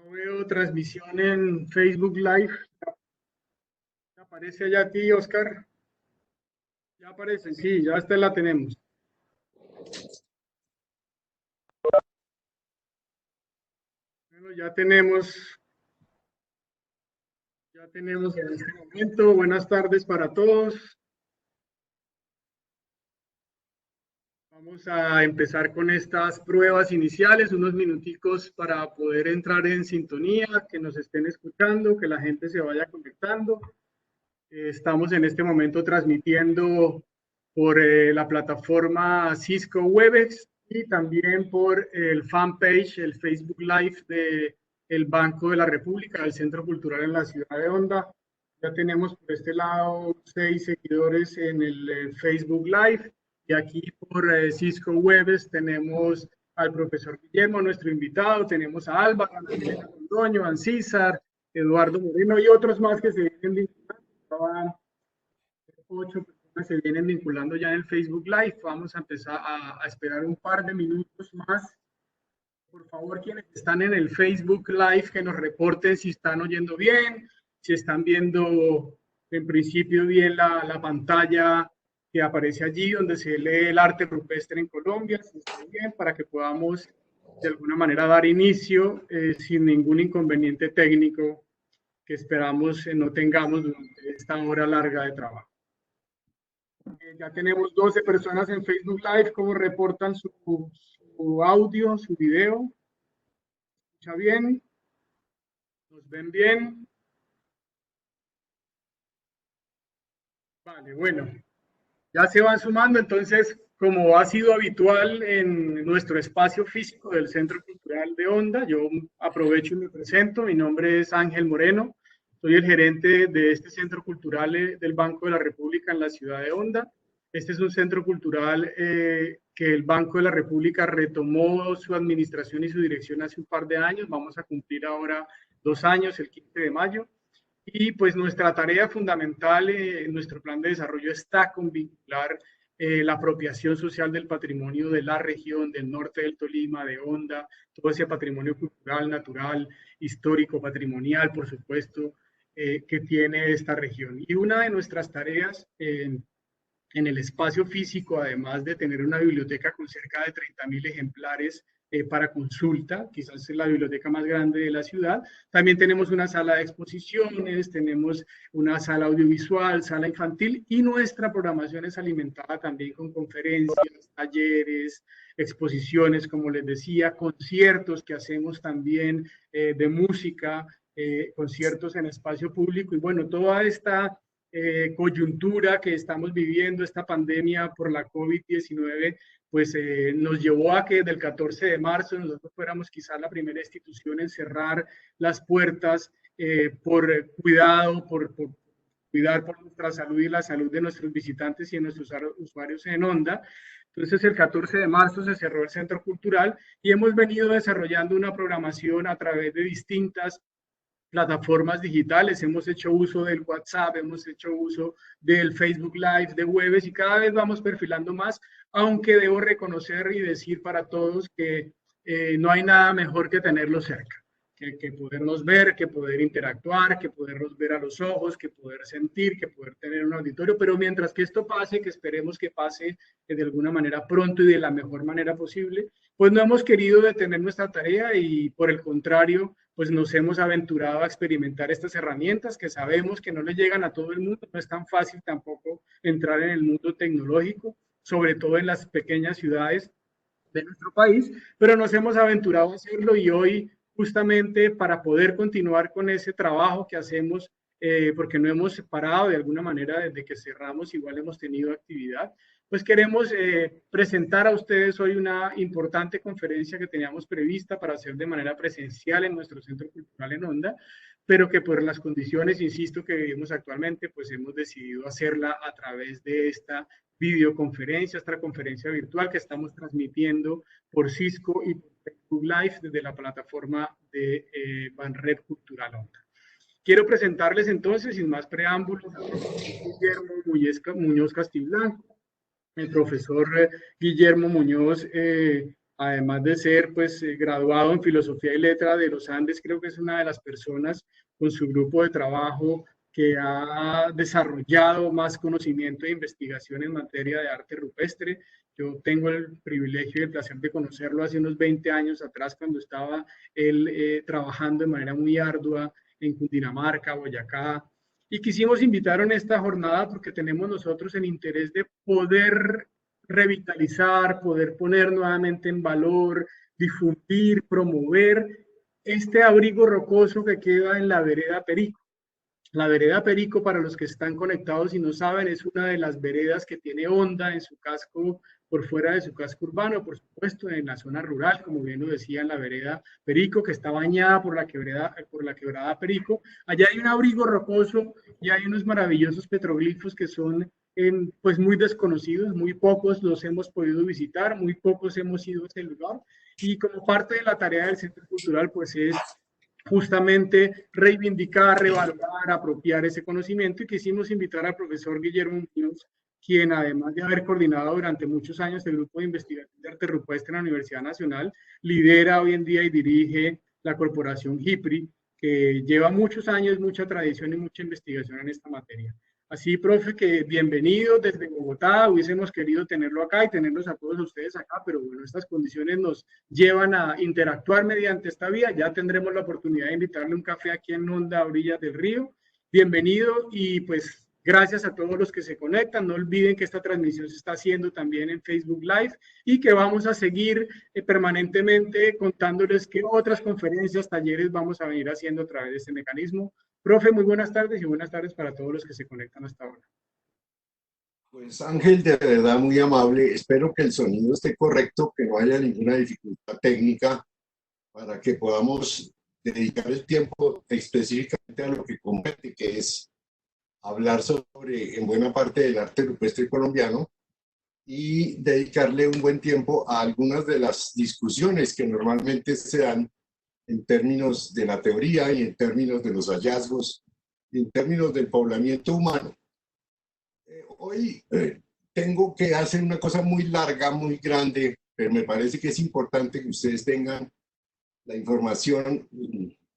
No veo transmisión en Facebook Live. ¿Te aparece allá a ti, Oscar? Ya aparece, sí, ya esta la tenemos. Bueno, ya tenemos en este momento. Buenas tardes para todos. Vamos a empezar con estas pruebas iniciales, unos minuticos para poder entrar en sintonía, que nos estén escuchando, que la gente se vaya conectando. Estamos en este momento transmitiendo por la plataforma Cisco Webex y también por el fanpage, el Facebook Live de el Banco de la República, del Centro Cultural en la ciudad de Honda. Ya tenemos por este lado 6 seguidores en el Facebook Live y aquí por Cisco Webex tenemos al profesor Guillermo, nuestro invitado, tenemos a Álvaro, a Ana Londoño, a César, Eduardo Moreno y otros más que se vienen vinculando. 8 personas se vienen vinculando ya en el Facebook Live. Vamos a empezar a esperar un par de minutos más. Por favor, quienes están en el Facebook Live, que nos reporten si están oyendo bien, si están viendo en principio bien la pantalla que aparece allí, donde se lee el arte rupestre en Colombia, si está bien, para que podamos de alguna manera dar inicio sin ningún inconveniente técnico que esperamos no tengamos durante esta hora larga de trabajo. Ya tenemos 12 personas en Facebook Live, como reportan su audio, su video. ¿Escucha bien? ¿Nos ven bien? Vale, bueno. Ya se van sumando, entonces, como ha sido habitual en nuestro espacio físico del Centro Cultural de Honda, yo aprovecho y me presento. Mi nombre es Ángel Moreno, soy el gerente de este Centro Cultural del Banco de la República en la ciudad de Honda. Este es un centro cultural que el Banco de la República retomó su administración y su dirección hace un par de años. Vamos a cumplir ahora 2 años, el 15 de mayo. Y pues nuestra tarea fundamental en nuestro plan de desarrollo está con vincular la apropiación social del patrimonio de la región, del norte del Tolima, de Honda, todo ese patrimonio cultural, natural, histórico, patrimonial, por supuesto, que tiene esta región. Y una de nuestras tareas en el espacio físico, además de tener una biblioteca con cerca de 30.000 ejemplares para consulta, quizás es la biblioteca más grande de la ciudad. También tenemos una sala de exposiciones, tenemos una sala audiovisual, sala infantil, y nuestra programación es alimentada también con conferencias, talleres, exposiciones, como les decía, conciertos que hacemos también de música, conciertos en espacio público, y bueno, toda esta coyuntura que estamos viviendo, esta pandemia por la COVID-19, pues nos llevó a que del 14 de marzo nosotros fuéramos quizás la primera institución en cerrar las puertas por cuidado, por cuidar por nuestra salud y la salud de nuestros visitantes y de nuestros usuarios en Honda. Entonces, el 14 de marzo se cerró el Centro Cultural y hemos venido desarrollando una programación a través de distintas plataformas digitales. Hemos hecho uso del WhatsApp, hemos hecho uso del Facebook Live, de Webex, y cada vez vamos perfilando más, aunque debo reconocer y decir para todos que no hay nada mejor que tenerlo cerca. Que podernos ver, que poder interactuar, que podernos ver a los ojos, que poder sentir, que poder tener un auditorio, pero mientras que esto pase, que esperemos que pase de alguna manera pronto y de la mejor manera posible, pues no hemos querido detener nuestra tarea y por el contrario, pues nos hemos aventurado a experimentar estas herramientas que sabemos que no le llegan a todo el mundo, no es tan fácil tampoco entrar en el mundo tecnológico, sobre todo en las pequeñas ciudades de nuestro país, pero nos hemos aventurado a hacerlo y hoy justamente para poder continuar con ese trabajo que hacemos, porque no hemos parado de alguna manera desde que cerramos, igual hemos tenido actividad, pues queremos presentar a ustedes hoy una importante conferencia que teníamos prevista para hacer de manera presencial en nuestro Centro Cultural en Honda, pero que por las condiciones, insisto, que vivimos actualmente, pues hemos decidido hacerla a través de esta videoconferencia, esta conferencia virtual que estamos transmitiendo por Cisco y por Facebook Live desde la plataforma de Banred Cultural Honda. Quiero presentarles entonces, sin más preámbulos, al profesor Guillermo Muñoz Castiblanco. El profesor Guillermo Muñoz además de ser pues graduado en Filosofía y Letra de los Andes, creo que es una de las personas con su grupo de trabajo que ha desarrollado más conocimiento e investigación en materia de arte rupestre. Yo tengo el privilegio y el placer de conocerlo hace unos 20 años atrás, cuando estaba él trabajando de manera muy ardua en Cundinamarca, Boyacá, y quisimos invitar en esta jornada porque tenemos nosotros el interés de poder revitalizar, poder poner nuevamente en valor, difundir, promover este abrigo rocoso que queda en la vereda Perico. La vereda Perico, para los que están conectados y no saben, es una de las veredas que tiene Honda en su casco, por fuera de su casco urbano, por supuesto, en la zona rural, como bien lo decía, en la vereda Perico, que está bañada por la quebrada Perico. Allá hay un abrigo rocoso y hay unos maravillosos petroglifos que son pues muy desconocidos, muy pocos los hemos podido visitar, muy pocos hemos ido a ese lugar. Y como parte de la tarea del Centro Cultural, pues es justamente reivindicar, revalorar, apropiar ese conocimiento, y quisimos invitar al profesor Guillermo Muñoz, quien además de haber coordinado durante muchos años el grupo de investigación de arte rupestre en la Universidad Nacional, lidera hoy en día y dirige la corporación HIPRI, que lleva muchos años, mucha tradición y mucha investigación en esta materia. Así, profe, que bienvenido desde Bogotá. Hubiésemos querido tenerlo acá y tenerlos a todos ustedes acá, pero bueno, estas condiciones nos llevan a interactuar mediante esta vía. Ya tendremos la oportunidad de invitarle un café aquí en Honda, a orillas del río. Bienvenido, y pues gracias a todos los que se conectan. No olviden que esta transmisión se está haciendo también en Facebook Live y que vamos a seguir permanentemente contándoles qué otras conferencias, talleres vamos a venir haciendo a través de este mecanismo. Profe, muy buenas tardes, y buenas tardes para todos los que se conectan hasta ahora. Pues Ángel, de verdad muy amable. Espero que el sonido esté correcto, que no haya ninguna dificultad técnica, para que podamos dedicar el tiempo específicamente a lo que compete, que es hablar sobre, en buena parte, del arte rupestre colombiano, y dedicarle un buen tiempo a algunas de las discusiones que normalmente se dan en términos de la teoría y en términos de los hallazgos y en términos del poblamiento humano. Hoy tengo que hacer una cosa muy larga, muy grande, pero me parece que es importante que ustedes tengan la información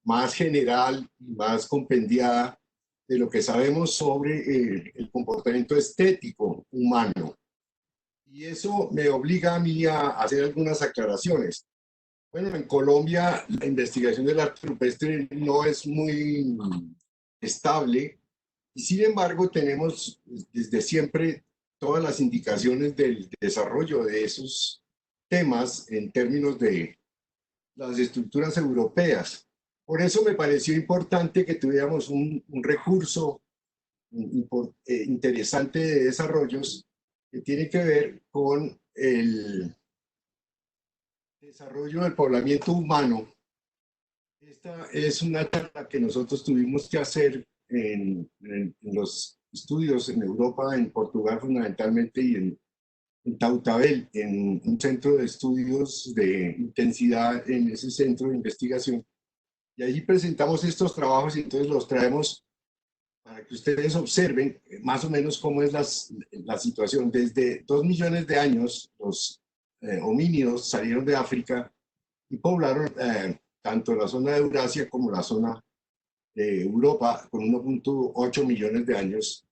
más general y más compendiada de lo que sabemos sobre el comportamiento estético humano. Y eso me obliga a mí a hacer algunas aclaraciones. Bueno, en Colombia la investigación del arte rupestre no es muy estable, y sin embargo tenemos desde siempre todas las indicaciones del desarrollo de esos temas en términos de las estructuras europeas. Por eso me pareció importante que tuviéramos un recurso interesante de desarrollos que tiene que ver con el desarrollo del poblamiento humano. Esta es una charla que nosotros tuvimos que hacer en los estudios en Europa, en Portugal fundamentalmente, y en Tautabel, en un centro de estudios de intensidad, en ese centro de investigación. Y allí presentamos estos trabajos, y entonces los traemos para que ustedes observen más o menos cómo es la situación. Desde 2 millones de años, los homínidos salieron de África y poblaron tanto la zona de Eurasia como la zona de Europa, con 1.8 millones de años.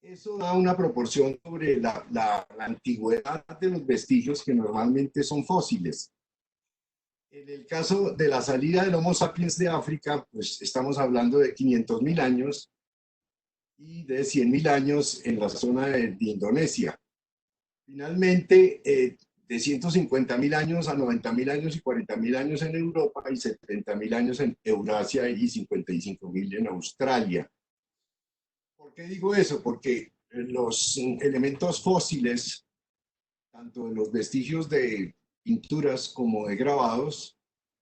Eso da una proporción sobre la antigüedad de los vestigios, que normalmente son fósiles. En el caso de la salida del Homo sapiens de África, pues estamos hablando de 500.000 años y de 100.000 años en la zona de Indonesia. Finalmente, de 150.000 años a 90.000 años y 40.000 años en Europa, y 70.000 años en Eurasia y 55.000 en Australia. ¿Por qué digo eso? Porque los elementos fósiles, tanto de los vestigios de pinturas como de grabados,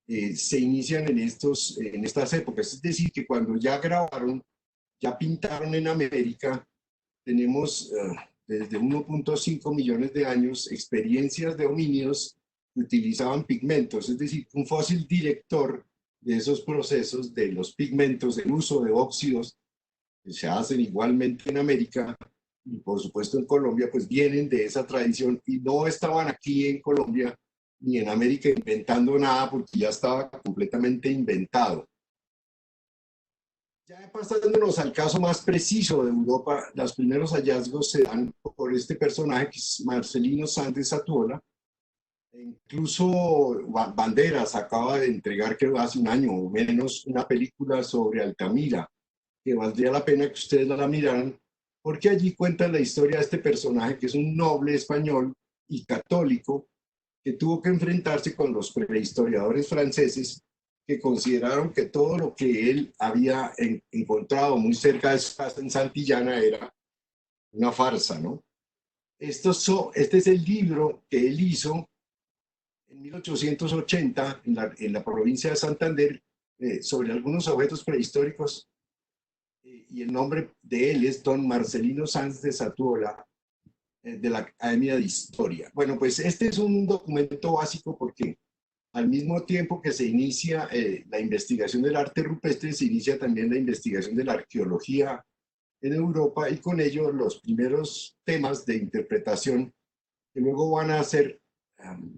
se inician en estas épocas. Es decir, que cuando ya grabaron, ya pintaron en América, tenemos desde 1.5 millones de años experiencias de homínidos que utilizaban pigmentos, es decir, un fósil director de esos procesos de los pigmentos, del uso de óxidos, que se hacen igualmente en América y por supuesto en Colombia, pues vienen de esa tradición y no estaban aquí en Colombia ni en América inventando nada porque ya estaba completamente inventado. Ya pasándonos al caso más preciso de Europa, los primeros hallazgos se dan por este personaje que es Marcelino Sanz de Satuola. Incluso Banderas acaba de entregar, creo hace un año o menos, una película sobre Altamira, que valdría la pena que ustedes la miraran, porque allí cuentan la historia de este personaje que es un noble español y católico que tuvo que enfrentarse con los prehistoriadores franceses que consideraron que todo lo que él había encontrado muy cerca de su casa en Santillana era una farsa, ¿no? Este es el libro que él hizo en 1880 en la provincia de Santander sobre algunos objetos prehistóricos y el nombre de él es don Marcelino Sanz de Satuola de la Academia de Historia. Bueno, pues este es un documento básico porque al mismo tiempo que se inicia la investigación del arte rupestre, se inicia también la investigación de la arqueología en Europa y con ello los primeros temas de interpretación que luego van a ser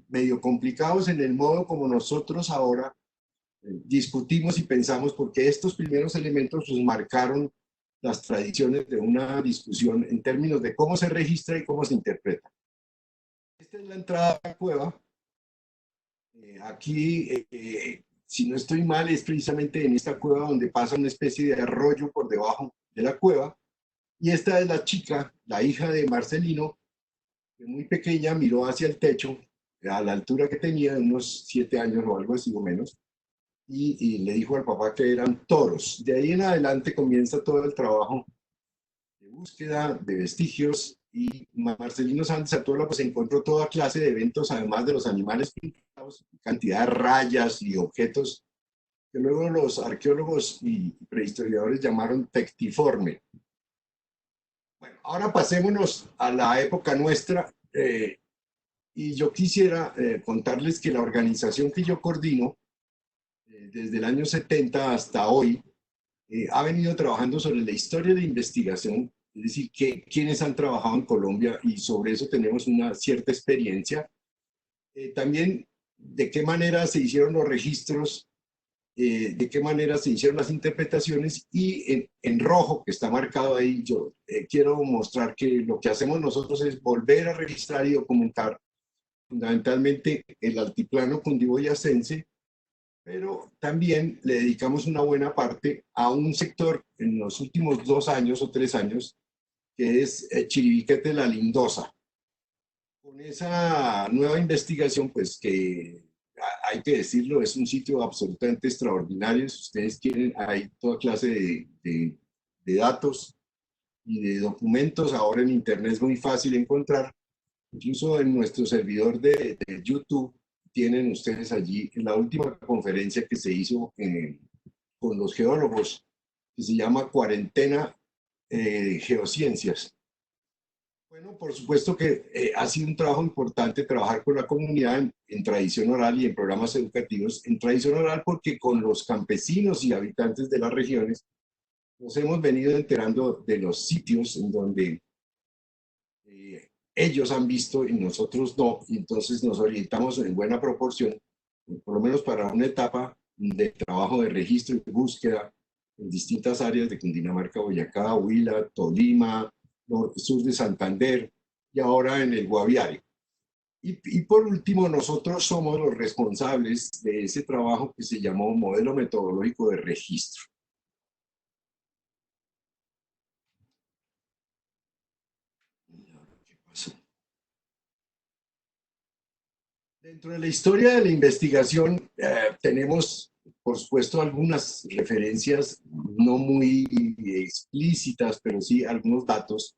medio complicados en el modo como nosotros ahora discutimos y pensamos, porque estos primeros elementos pues, marcaron las tradiciones de una discusión en términos de cómo se registra y cómo se interpreta. Esta es la entrada a la cueva. Aquí, si no estoy mal, es precisamente en esta cueva donde pasa una especie de arroyo por debajo de la cueva. Y esta es la chica, la hija de Marcelino, que muy pequeña miró hacia el techo, a la altura que tenía, unos 7 años o algo así o menos, y le dijo al papá que eran toros. De ahí en adelante comienza todo el trabajo de búsqueda de vestigios y Marcelino Sánchez Satuola pues encontró toda clase de eventos, además de los animales pintados, cantidad de rayas y objetos que luego los arqueólogos y prehistoriadores llamaron tectiforme. Bueno, ahora pasémonos a la época nuestra y yo quisiera contarles que la organización que yo coordino desde el año 70 hasta hoy ha venido trabajando sobre la historia de investigación, es decir, quiénes han trabajado en Colombia y sobre eso tenemos una cierta experiencia. También de qué manera se hicieron los registros, de qué manera se hicieron las interpretaciones y en rojo, que está marcado ahí, yo quiero mostrar que lo que hacemos nosotros es volver a registrar y documentar fundamentalmente el altiplano cundiboyacense, pero también le dedicamos una buena parte a un sector en los últimos 2 años o 3 años, que es Chiribiquete La Lindosa. Con esa nueva investigación, pues que hay que decirlo, es un sitio absolutamente extraordinario. Si ustedes quieren, hay toda clase de datos y de documentos. Ahora en Internet es muy fácil encontrar. Incluso en nuestro servidor de YouTube tienen ustedes allí la última conferencia que se hizo con los geólogos, que se llama Cuarentena Geociencias. Bueno, por supuesto que ha sido un trabajo importante trabajar con la comunidad en tradición oral y en programas educativos. En tradición oral porque con los campesinos y habitantes de las regiones nos hemos venido enterando de los sitios en donde ellos han visto y nosotros no, y entonces nos orientamos en buena proporción, por lo menos para una etapa de trabajo de registro y de búsqueda en distintas áreas de Cundinamarca, Boyacá, Huila, Tolima, sur de Santander y ahora en el Guaviare. Y por último, nosotros somos los responsables de ese trabajo que se llamó Modelo Metodológico de Registro. ¿Qué pasó? Dentro de la historia de la investigación tenemos, por supuesto, algunas referencias no muy explícitas, pero sí algunos datos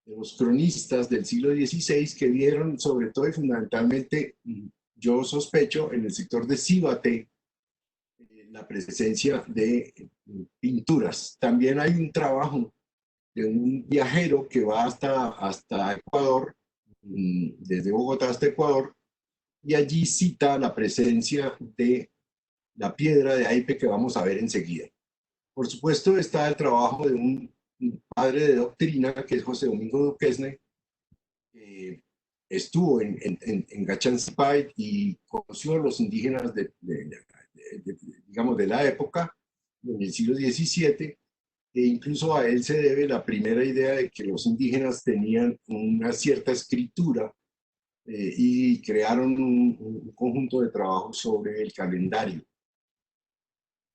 de los cronistas del siglo XVI que vieron sobre todo y fundamentalmente, yo sospecho, en el sector de Cíbate, la presencia de pinturas. También hay un trabajo de un viajero que va hasta Ecuador, desde Bogotá hasta Ecuador, y allí cita la presencia de la piedra de Aipe que vamos a ver enseguida. Por supuesto está el trabajo de un padre de doctrina que es José Domingo Duquesne, estuvo en Gachanzipay y conoció a los indígenas digamos, de la época, en el siglo XVII, e incluso a él se debe la primera idea de que los indígenas tenían una cierta escritura y crearon un conjunto de trabajos sobre el calendario.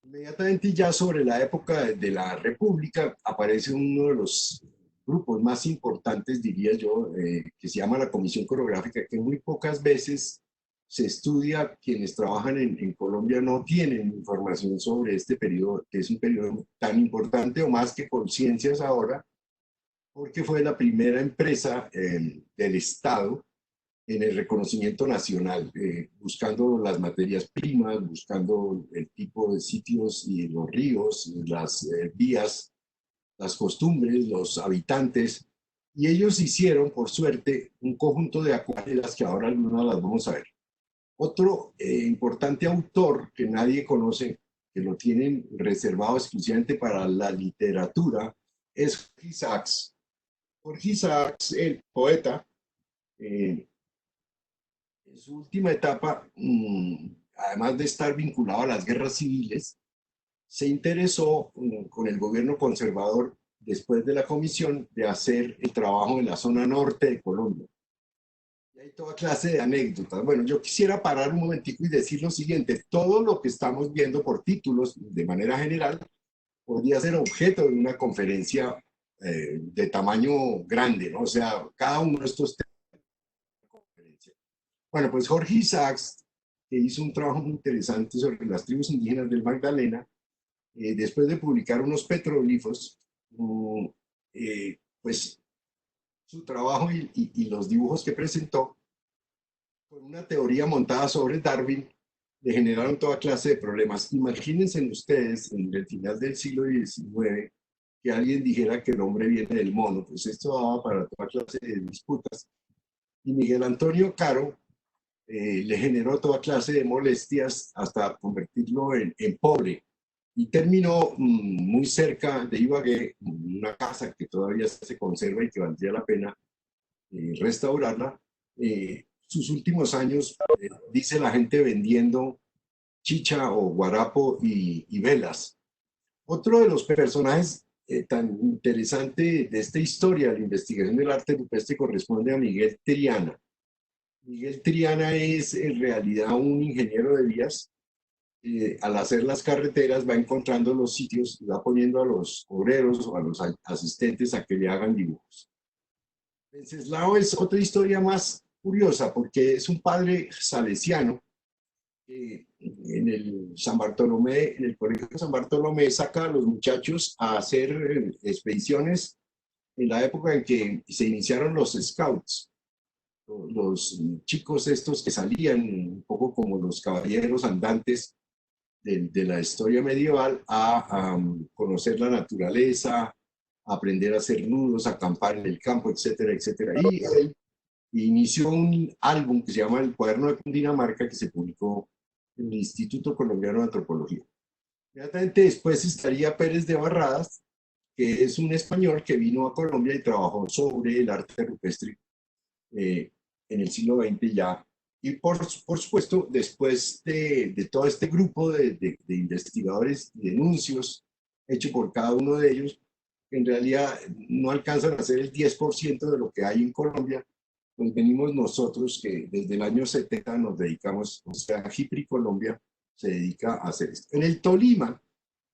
Inmediatamente ya sobre la época de la República aparece uno de los grupos más importantes, diría yo, que se llama la Comisión Coreográfica, que muy pocas veces se estudia. Quienes trabajan en Colombia no tienen información sobre este periodo, que es un periodo tan importante o más que Conciencias ahora, porque fue la primera empresa del Estado en el reconocimiento nacional, buscando las materias primas, buscando el tipo de sitios y los ríos, las vías, las costumbres, los habitantes, y ellos hicieron, por suerte, un conjunto de acuarelas que ahora algunas las vamos a ver. Otro importante autor que nadie conoce, que lo tienen reservado exclusivamente para la literatura, es Jorge Isaacs. Jorge Isaacs, el poeta, en su última etapa, además de estar vinculado a las guerras civiles, se interesó con el gobierno conservador, después de la comisión, de hacer el trabajo en la zona norte de Colombia. Y hay toda clase de anécdotas. Bueno, yo quisiera parar un momentico y decir lo siguiente: todo lo que estamos viendo por títulos, de manera general, podría ser objeto de una conferencia de tamaño grande, ¿no? O sea, cada uno de estos temas. Bueno, pues Jorge Isaacs, que hizo un trabajo muy interesante sobre las tribus indígenas del Magdalena, después de publicar unos petroglifos, pues su trabajo y los dibujos que presentó, con una teoría montada sobre Darwin, le generaron toda clase de problemas. Imagínense ustedes, en el final del siglo XIX, que alguien dijera que el hombre viene del mono, pues esto daba para toda clase de disputas. Y Miguel Antonio Caro le generó toda clase de molestias hasta convertirlo en pobre. Y terminó muy cerca de Ibagué, una casa que todavía se conserva y que valdría la pena restaurarla. Sus últimos años, dice la gente, vendiendo chicha o guarapo y velas. Otro de los personajes tan interesante de esta historia de la investigación del arte rupestre corresponde a Miguel Triana. Miguel Triana es en realidad un ingeniero de vías. Al hacer las carreteras va encontrando los sitios y va poniendo a los obreros o a los asistentes a que le hagan dibujos. Wenceslao es otra historia más curiosa porque es un padre salesiano que en el colegio San Bartolomé saca a los muchachos a hacer expediciones en la época en que se iniciaron los scouts. Los chicos estos que salían un poco como los caballeros andantes de la historia medieval a conocer la naturaleza, a aprender a hacer nudos, a acampar en el campo, etcétera, etcétera. Y él inició un álbum que se llama El Cuaderno de Cundinamarca, que se publicó en el Instituto Colombiano de Antropología. Inmediatamente después estaría Pérez de Barradas, que es un español que vino a Colombia y trabajó sobre el arte rupestre en el siglo XX ya. Y por supuesto, después de todo este grupo de investigadores y denuncios hecho por cada uno de ellos, que en realidad no alcanzan a ser el 10% de lo que hay en Colombia, pues venimos nosotros que desde el año 70 nos dedicamos, o sea, Hipri Colombia se dedica a hacer esto. En el Tolima,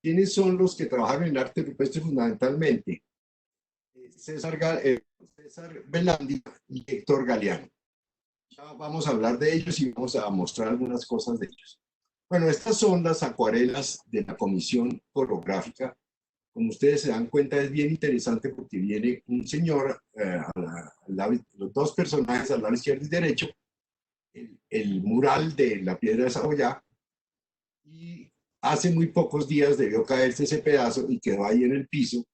¿quiénes son los que trabajan en el arte rupestre fundamentalmente? César Belandi y Héctor Galeano. Ya vamos a hablar de ellos y vamos a mostrar algunas cosas de ellos. Bueno, estas son las acuarelas de la Comisión Coreográfica. Como ustedes se dan cuenta, es bien interesante porque viene un señor, los dos personajes al lado izquierdo y derecho, el mural de la piedra de Saboyá, y hace muy pocos días debió caerse ese pedazo y quedó ahí en el piso,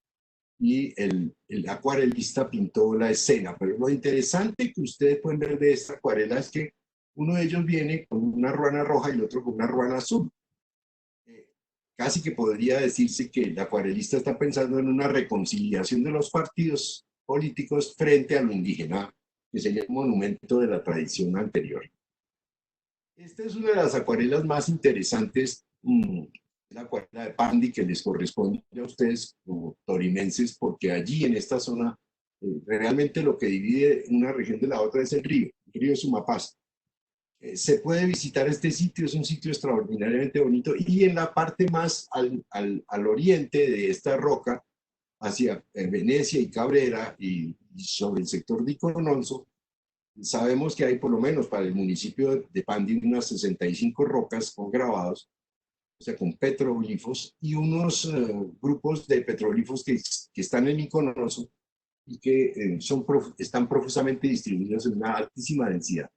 y el acuarelista pintó la escena. Pero lo interesante que ustedes pueden ver de esta acuarela es que uno de ellos viene con una ruana roja y el otro con una ruana azul. Casi que podría decirse que el acuarelista está pensando en una reconciliación de los partidos políticos frente a lo indígena que sería un monumento de la tradición anterior. Esta es una de las acuarelas más interesantes, la acuarela de Pandi, que les corresponde a ustedes como torimenses, porque allí en esta zona realmente lo que divide una región de la otra es el río Sumapaz. Se puede visitar este sitio, es un sitio extraordinariamente bonito, y en la parte más al oriente de esta roca, hacia Venecia y Cabrera y sobre el sector de Icononso, sabemos que hay por lo menos para el municipio de Pandi unas 65 rocas con grabados, o sea, con petroglifos, y unos grupos de petroglifos que están en Icononso y que están profusamente distribuidos en una altísima densidad.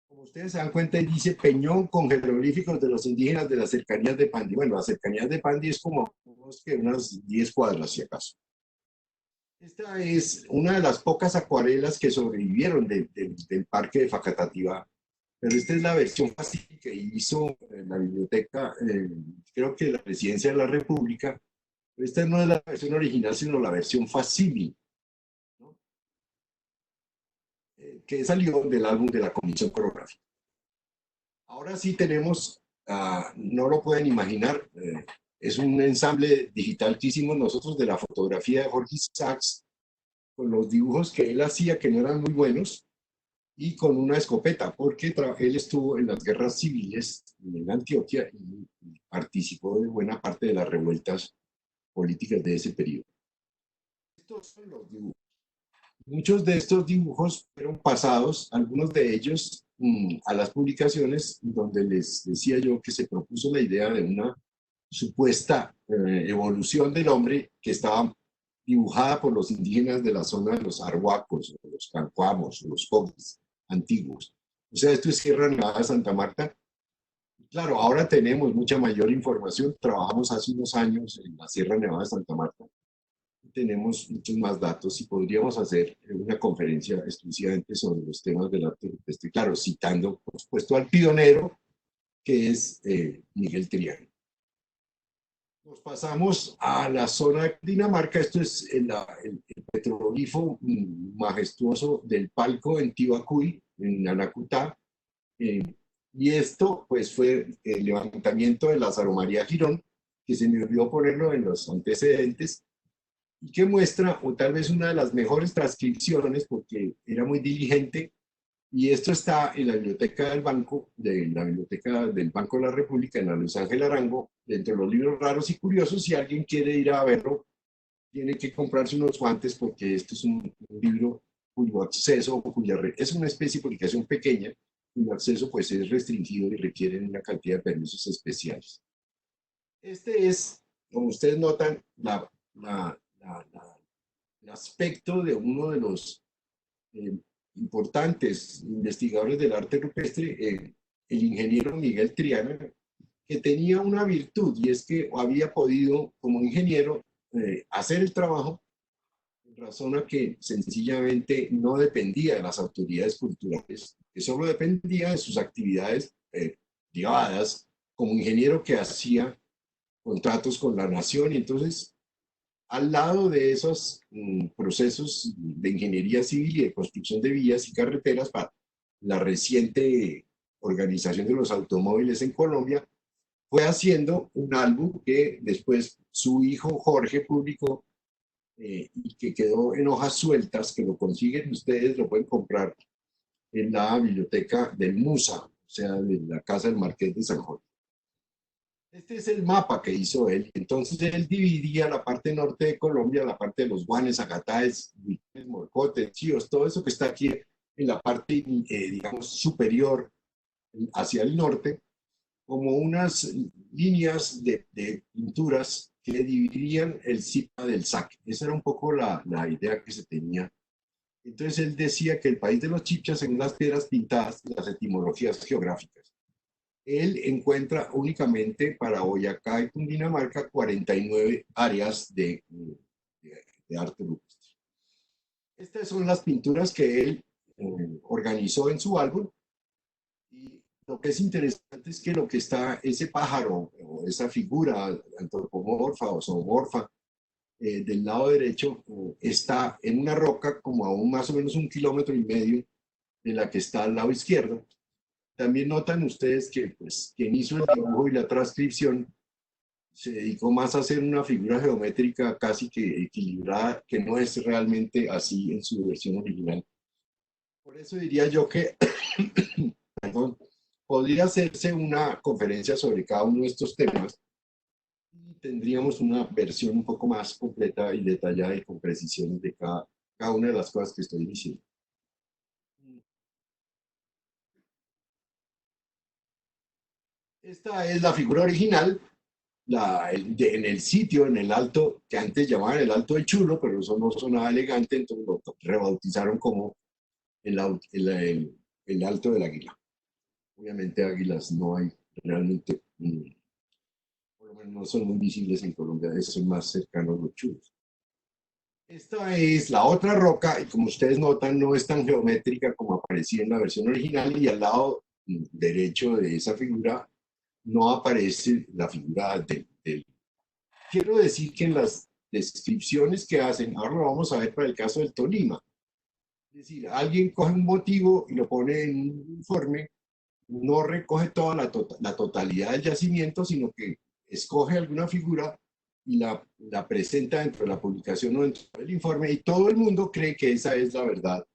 Como ustedes se dan cuenta, dice Peñón con jeroglíficos de los indígenas de las cercanías de Pandi. Bueno, las cercanías de Pandi es como unas 10 cuadras, si acaso. Esta es una de las pocas acuarelas que sobrevivieron del parque de Facatativá, pero esta es la versión fácil que hizo la biblioteca, creo que la Presidencia de la República. Esta no es la versión original, sino la versión facsimile, ¿no? Que salió del álbum de la Comisión Coreográfica. Ahora sí tenemos, no lo pueden imaginar, es un ensamble digital que hicimos nosotros de la fotografía de Jorge Sachs, con los dibujos que él hacía, que no eran muy buenos, y con una escopeta, porque él estuvo en las guerras civiles en Antioquia y participó de buena parte de las revueltas políticas de ese periodo. Estos son los dibujos. Muchos de estos dibujos fueron pasados, algunos de ellos, a las publicaciones, donde les decía yo que se propuso la idea de una supuesta evolución del hombre que estaba dibujada por los indígenas de la zona de los Arhuacos, los Cancuamos, los Coquis antiguos. O sea, esto es Sierra Nevada de Santa Marta. Claro, ahora tenemos mucha mayor información. Trabajamos hace unos años en la Sierra Nevada de Santa Marta. Tenemos muchos más datos y podríamos hacer una conferencia exclusivamente sobre los temas del arte rupestre. Claro, citando, por supuesto, al pionero, que es Miguel Triana. Nos pasamos a la zona de Dinamarca. Esto es el petroglifo majestuoso del Palco en Tibacuy, en Anacutá. Y esto pues fue el levantamiento de Lázaro María Girón, que se me olvidó ponerlo en los antecedentes, y que muestra, o tal vez una de las mejores transcripciones, porque era muy diligente, y esto está en la biblioteca del Banco de la República, en la Luis Ángel Arango, dentro de los libros raros y curiosos. Si alguien quiere ir a verlo, tiene que comprarse unos guantes, porque esto es un libro cuyo acceso, es una especie de publicación pequeña, cuyo acceso pues es restringido y requiere una cantidad de permisos especiales. Este es, como ustedes notan, el aspecto de uno de los importantes investigadores del arte rupestre, el ingeniero Miguel Triana, que tenía una virtud, y es que había podido, como ingeniero, hacer el trabajo en razón a que sencillamente no dependía de las autoridades culturales, que solo dependía de sus actividades privadas, como ingeniero que hacía contratos con la nación. Y entonces, al lado de esos procesos de ingeniería civil y de construcción de vías y carreteras para la reciente organización de los automóviles en Colombia, fue haciendo un álbum que después su hijo Jorge publicó, y que quedó en hojas sueltas, que lo consiguen ustedes, lo pueden comprar en la biblioteca del Musa, o sea, de la casa del Marqués de San Jorge. Este es el mapa que hizo él. Entonces él dividía la parte norte de Colombia, la parte de los Guanes, Agatáes, Morcotes, Chíos, todo eso que está aquí en la parte, digamos, superior hacia el norte, como unas líneas de pinturas que dividirían el Zipa del Saque. Esa era un poco la idea que se tenía. Entonces él decía que el país de los Chipchas, en las piedras pintadas, las etimologías geográficas. Él encuentra únicamente para Boyacá y Cundinamarca 49 áreas de arte rupestre. Estas son las pinturas que él organizó en su álbum. Y lo que es interesante es que lo que está, ese pájaro o esa figura antropomorfa o zoomorfa del lado derecho, está en una roca como a más o menos 1,5 kilómetros de la que está al lado izquierdo. También notan ustedes que pues, quien hizo el dibujo y la transcripción se dedicó más a hacer una figura geométrica casi que equilibrada, que no es realmente así en su versión original. Por eso diría yo que perdón, podría hacerse una conferencia sobre cada uno de estos temas y tendríamos una versión un poco más completa y detallada y con precisiones de cada una de las cosas que estoy diciendo. Esta es la figura original, en el sitio, en el alto, que antes llamaban el Alto del Chulo, pero eso no sonaba elegante, entonces lo rebautizaron como el Alto del Águila. Obviamente águilas no hay realmente, por lo menos no son muy visibles en Colombia, esos son más cercanos los chulos. Esta es la otra roca y como ustedes notan no es tan geométrica como aparecía en la versión original y al lado derecho de esa figura no aparece la figura del. Quiero decir que en las descripciones que hacen, ahora lo vamos a ver para el caso del Tolima, es decir, alguien coge un motivo y lo pone en un informe, no recoge toda la totalidad del yacimiento, sino que escoge alguna figura y la presenta dentro de la publicación o dentro del informe y todo el mundo cree que esa es la verdad,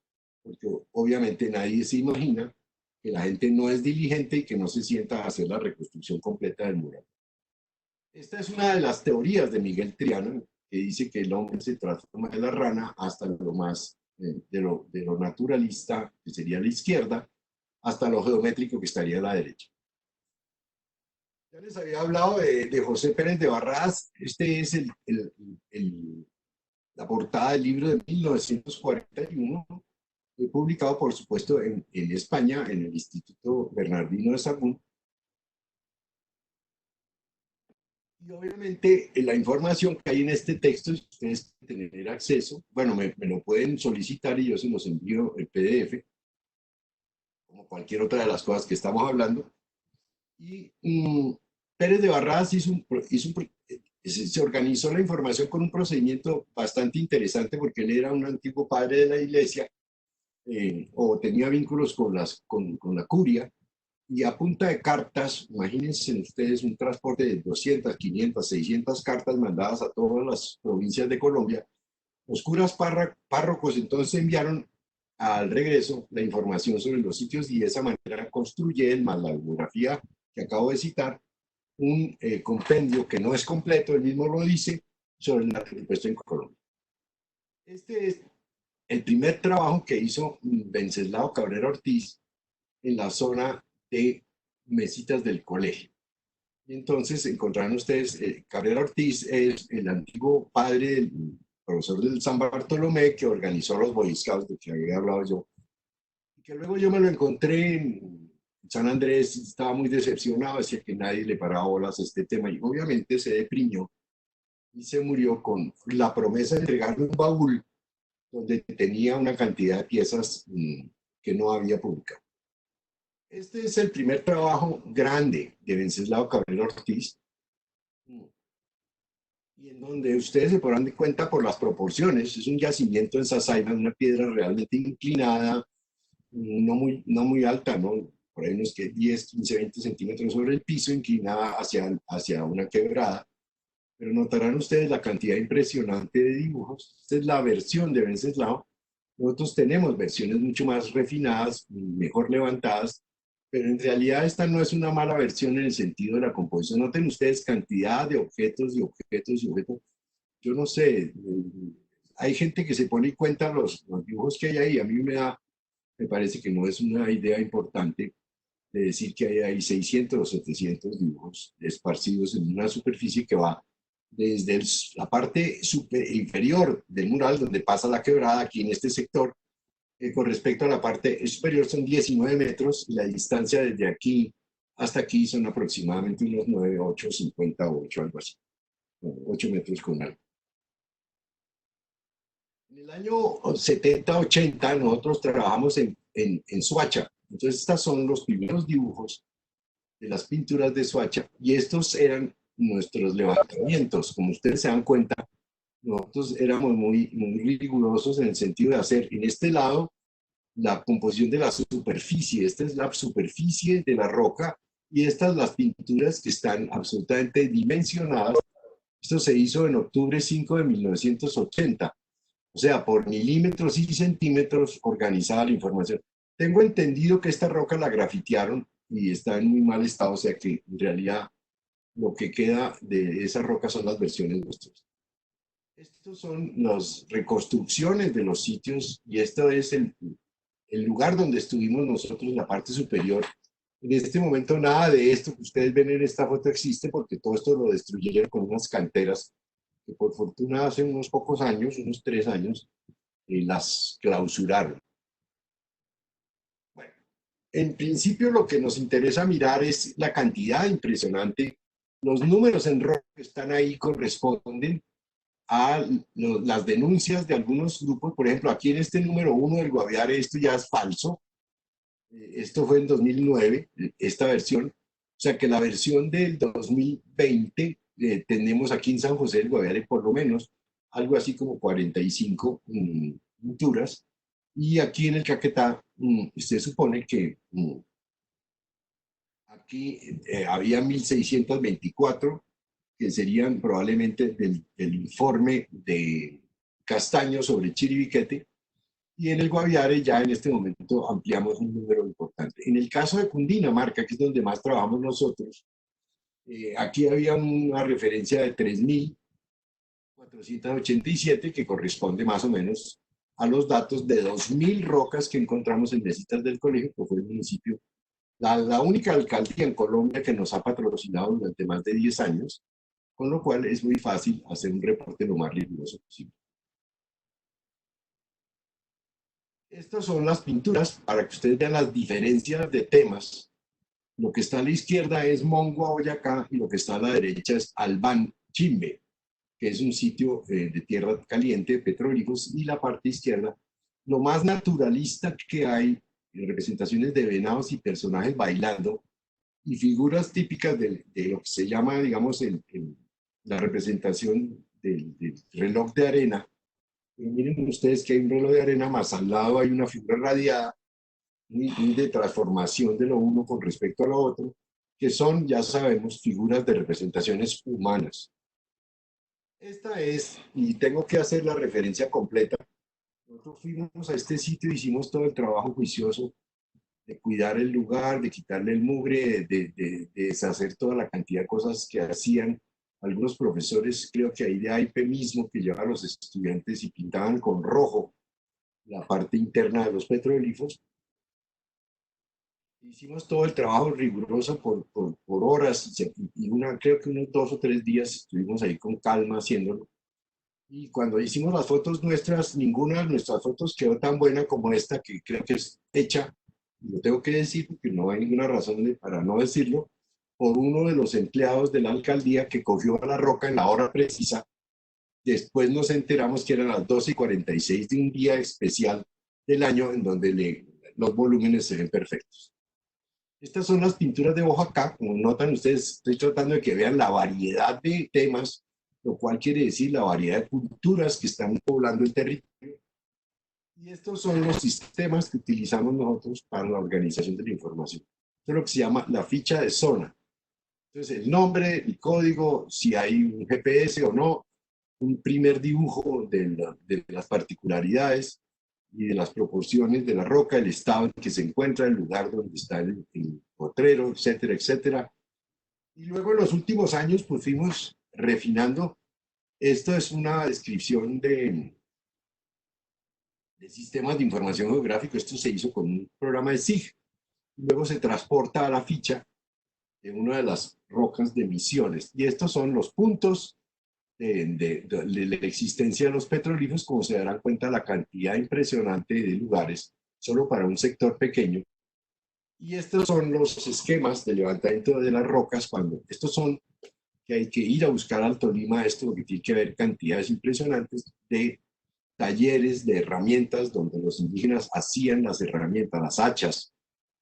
porque obviamente nadie se imagina que la gente no es diligente y que no se sienta a hacer la reconstrucción completa del mural. Esta es una de las teorías de Miguel Triano, que dice que el hombre se transforma de la rana hasta lo más de lo naturalista, que sería la izquierda, hasta lo geométrico, que estaría a la derecha. Ya les había hablado de José Pérez de Barradas. Este es la portada del libro de 1941, publicado, por supuesto, en España, en el Instituto Bernardino de Sahagún. Y obviamente la información que hay en este texto, si ustedes quieren tener acceso, bueno, me lo pueden solicitar y yo se los envío el PDF, como cualquier otra de las cosas que estamos hablando. Y Pérez de Barradas se organizó la información con un procedimiento bastante interesante porque él era un antiguo padre de la iglesia o tenía vínculos con la curia y a punta de cartas, imagínense ustedes un transporte de 200, 500, 600 cartas mandadas a todas las provincias de Colombia, los curas párrocos entonces enviaron al regreso la información sobre los sitios y de esa manera construye más la bibliografía que acabo de citar, un compendio que no es completo, él mismo lo dice, sobre el narcoimpuesto en Colombia. Este es el primer trabajo que hizo Wenceslao Cabrera Ortiz en la zona de Mesitas del Colegio. Y entonces encontrarán ustedes, Cabrera Ortiz es el antiguo padre del profesor del San Bartolomé que organizó los Boy Scouts de que había hablado yo. Y que luego yo me lo encontré en San Andrés, estaba muy decepcionado, decía que nadie le paraba bolas a este tema y obviamente se deprimió y se murió con la promesa de entregarle un baúl donde tenía una cantidad de piezas que no había publicado. Este es el primer trabajo grande de Wenceslao Cabrera Ortiz, y en donde ustedes se podrán dar cuenta por las proporciones. Es un yacimiento en Sasaima, una piedra realmente inclinada, no muy alta, ¿no? Por ahí unos 10, 15, 20 centímetros sobre el piso, inclinada hacia una quebrada. Pero notarán ustedes la cantidad impresionante de dibujos. Esta es la versión de Wenceslao. Nosotros tenemos versiones mucho más refinadas, mejor levantadas, pero en realidad esta no es una mala versión en el sentido de la composición. Noten ustedes cantidad de objetos y objetos y objetos. Yo no sé, hay gente que se pone en cuenta los dibujos que hay ahí. A mí me parece que no es una idea importante de decir que hay ahí 600 o 700 dibujos esparcidos en una superficie que va desde la parte inferior del mural, donde pasa la quebrada, aquí en este sector, con respecto a la parte superior son 19 metros, y la distancia desde aquí hasta aquí son aproximadamente unos 9, 8, 58, algo así, 8 metros con algo. En el año 70, 80 nosotros trabajamos en Soacha, entonces estos son los primeros dibujos de las pinturas de Soacha, y estos eran nuestros levantamientos. Como ustedes se dan cuenta, nosotros éramos muy rigurosos en el sentido de hacer en este lado la composición de la superficie. Esta es la superficie de la roca y estas las pinturas que están absolutamente dimensionadas. Esto se hizo en octubre 5 de 1980. O sea, por milímetros y centímetros organizada la información. Tengo entendido que esta roca la grafitearon y está en muy mal estado, o sea que en realidad lo que queda de esa roca son las versiones nuestras. Estos son las reconstrucciones de los sitios y esto es el lugar donde estuvimos nosotros en la parte superior. En este momento nada de esto que ustedes ven en esta foto existe porque todo esto lo destruyeron con unas canteras que por fortuna hace unos pocos años, unos 3 años, las clausuraron. Bueno, en principio lo que nos interesa mirar es la cantidad impresionante. Los números en rojo que están ahí corresponden a las denuncias de algunos grupos. Por ejemplo, aquí en este número 1 del Guaviare, esto ya es falso. Esto fue en 2009, esta versión. O sea que la versión del 2020, tenemos aquí en San José del Guaviare por lo menos algo así como 45 pinturas. Y aquí en el Caquetá, se supone que aquí había 1624, que serían probablemente del informe de Castaño sobre Chiribiquete, y en el Guaviare ya en este momento ampliamos un número importante. En el caso de Cundinamarca, que es donde más trabajamos nosotros, aquí había una referencia de 3.487 que corresponde más o menos a los datos de 2.000 rocas que encontramos en Mesitas del Colegio, que fue el municipio, la única alcaldía en Colombia que nos ha patrocinado durante más de 10 años, con lo cual es muy fácil hacer un reporte lo más riguroso posible. Estas son las pinturas para que ustedes vean las diferencias de temas. Lo que está a la izquierda es Mongua, Boyacá, y lo que está a la derecha es Albán, Chimbe, que es un sitio de tierra caliente, petrolíferos, y la parte izquierda, lo más naturalista que hay, representaciones de venados y personajes bailando, y figuras típicas de lo que se llama, digamos, la representación del reloj de arena. Y miren ustedes que hay un reloj de arena, más al lado hay una figura radiada, y de transformación de lo uno con respecto a lo otro, que son, ya sabemos, figuras de representaciones humanas. Esta es, y tengo que hacer la referencia completa, nosotros fuimos a este sitio y hicimos todo el trabajo juicioso de cuidar el lugar, de quitarle el mugre, de deshacer toda la cantidad de cosas que hacían algunos profesores, creo que ahí de AIPE mismo, que llevaban a los estudiantes y pintaban con rojo la parte interna de los petroglifos. Hicimos todo el trabajo riguroso por horas y creo que unos 2 o 3 días estuvimos ahí con calma haciéndolo. Y cuando hicimos las fotos nuestras, ninguna de nuestras fotos quedó tan buena como esta, que creo que es hecha, lo tengo que decir porque no hay ninguna razón para no decirlo, por uno de los empleados de la alcaldía que cogió a la roca en la hora precisa. Después nos enteramos que eran las 12:46 de un día especial del año en donde los volúmenes se ven perfectos. Estas son las pinturas de Oaxaca. Como notan ustedes, estoy tratando de que vean la variedad de temas, lo cual quiere decir la variedad de culturas que están poblando el territorio. Y estos son los sistemas que utilizamos nosotros para la organización de la información. Esto es lo que se llama la ficha de zona. Entonces, el nombre, el código, si hay un GPS o no, un primer dibujo de las particularidades y de las proporciones de la roca, el estado en que se encuentra, el lugar donde está el potrero, etcétera, etcétera. Y luego en los últimos años pues fuimos refinando. Esto es una descripción de sistemas de información geográfico. Esto se hizo con un programa de SIG. Luego se transporta a la ficha de una de las rocas de Misiones. Y estos son los puntos de la existencia de los petrolíferos. Como se darán cuenta, la cantidad impresionante de lugares solo para un sector pequeño. Y estos son los esquemas de levantamiento de las rocas. Estos son que hay que ir a buscar al Tolima. Esto lo que tiene que ver cantidades impresionantes de talleres de herramientas donde los indígenas hacían las herramientas, las hachas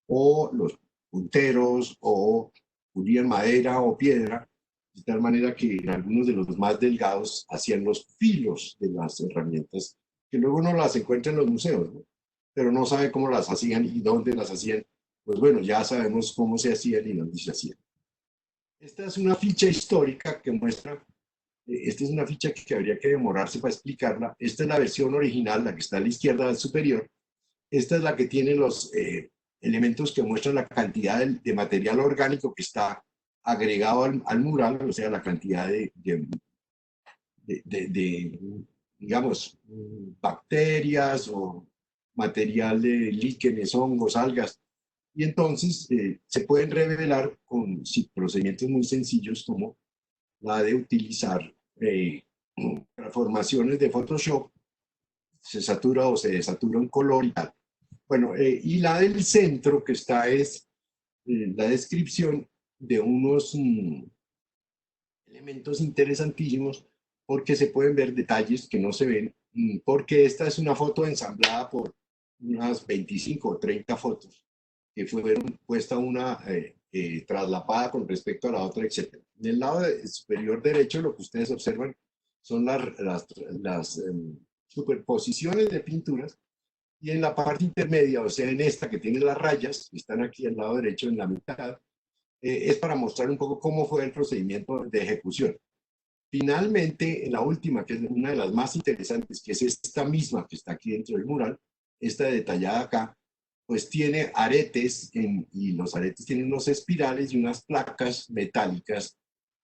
o los punteros, o pulían madera o piedra de tal manera que algunos de los más delgados hacían los filos de las herramientas, que luego uno las encuentra en los museos, ¿no? Pero no sabe cómo las hacían y dónde las hacían. Pues bueno, ya sabemos cómo se hacían y dónde se hacían. Esta es una ficha histórica que muestra, esta es una ficha que habría que demorarse para explicarla. Esta es la versión original, la que está a la izquierda superior. Esta es la que tiene los elementos que muestran la cantidad de material orgánico que está agregado al mural, o sea, la cantidad de, digamos, bacterias o material de líquenes, hongos, algas. Y entonces se pueden revelar con procedimientos muy sencillos como la de utilizar transformaciones de Photoshop, se satura o se desatura un color y tal. Bueno, y la del centro que está es la descripción de unos elementos interesantísimos porque se pueden ver detalles que no se ven, porque esta es una foto ensamblada por unas 25 o 30 fotos que fueron puesta una traslapada con respecto a la otra, etc. En el lado superior derecho lo que ustedes observan son las superposiciones de pinturas, y en la parte intermedia, o sea, en esta que tiene las rayas, que están aquí al lado derecho en la mitad, es para mostrar un poco cómo fue el procedimiento de ejecución. Finalmente, en la última, que es una de las más interesantes, que es esta misma que está aquí dentro del mural, esta detallada acá, pues tiene aretes, y los aretes tienen unos espirales y unas placas metálicas,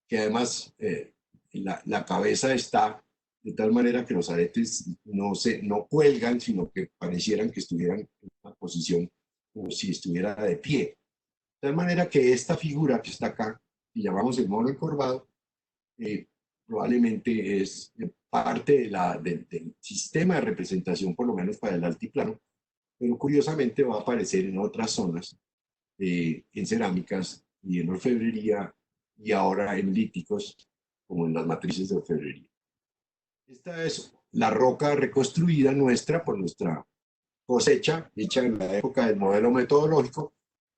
que además la cabeza está de tal manera que los aretes no cuelgan, sino que parecieran que estuvieran en una posición como si estuviera de pie. De tal manera que esta figura que está acá, que llamamos el mono encorvado, probablemente es parte del sistema de representación, por lo menos para el altiplano, pero curiosamente va a aparecer en otras zonas, en cerámicas y en orfebrería, y ahora en líticos, como en las matrices de orfebrería. Esta es la roca reconstruida nuestra por nuestra cosecha, hecha en la época del modelo metodológico,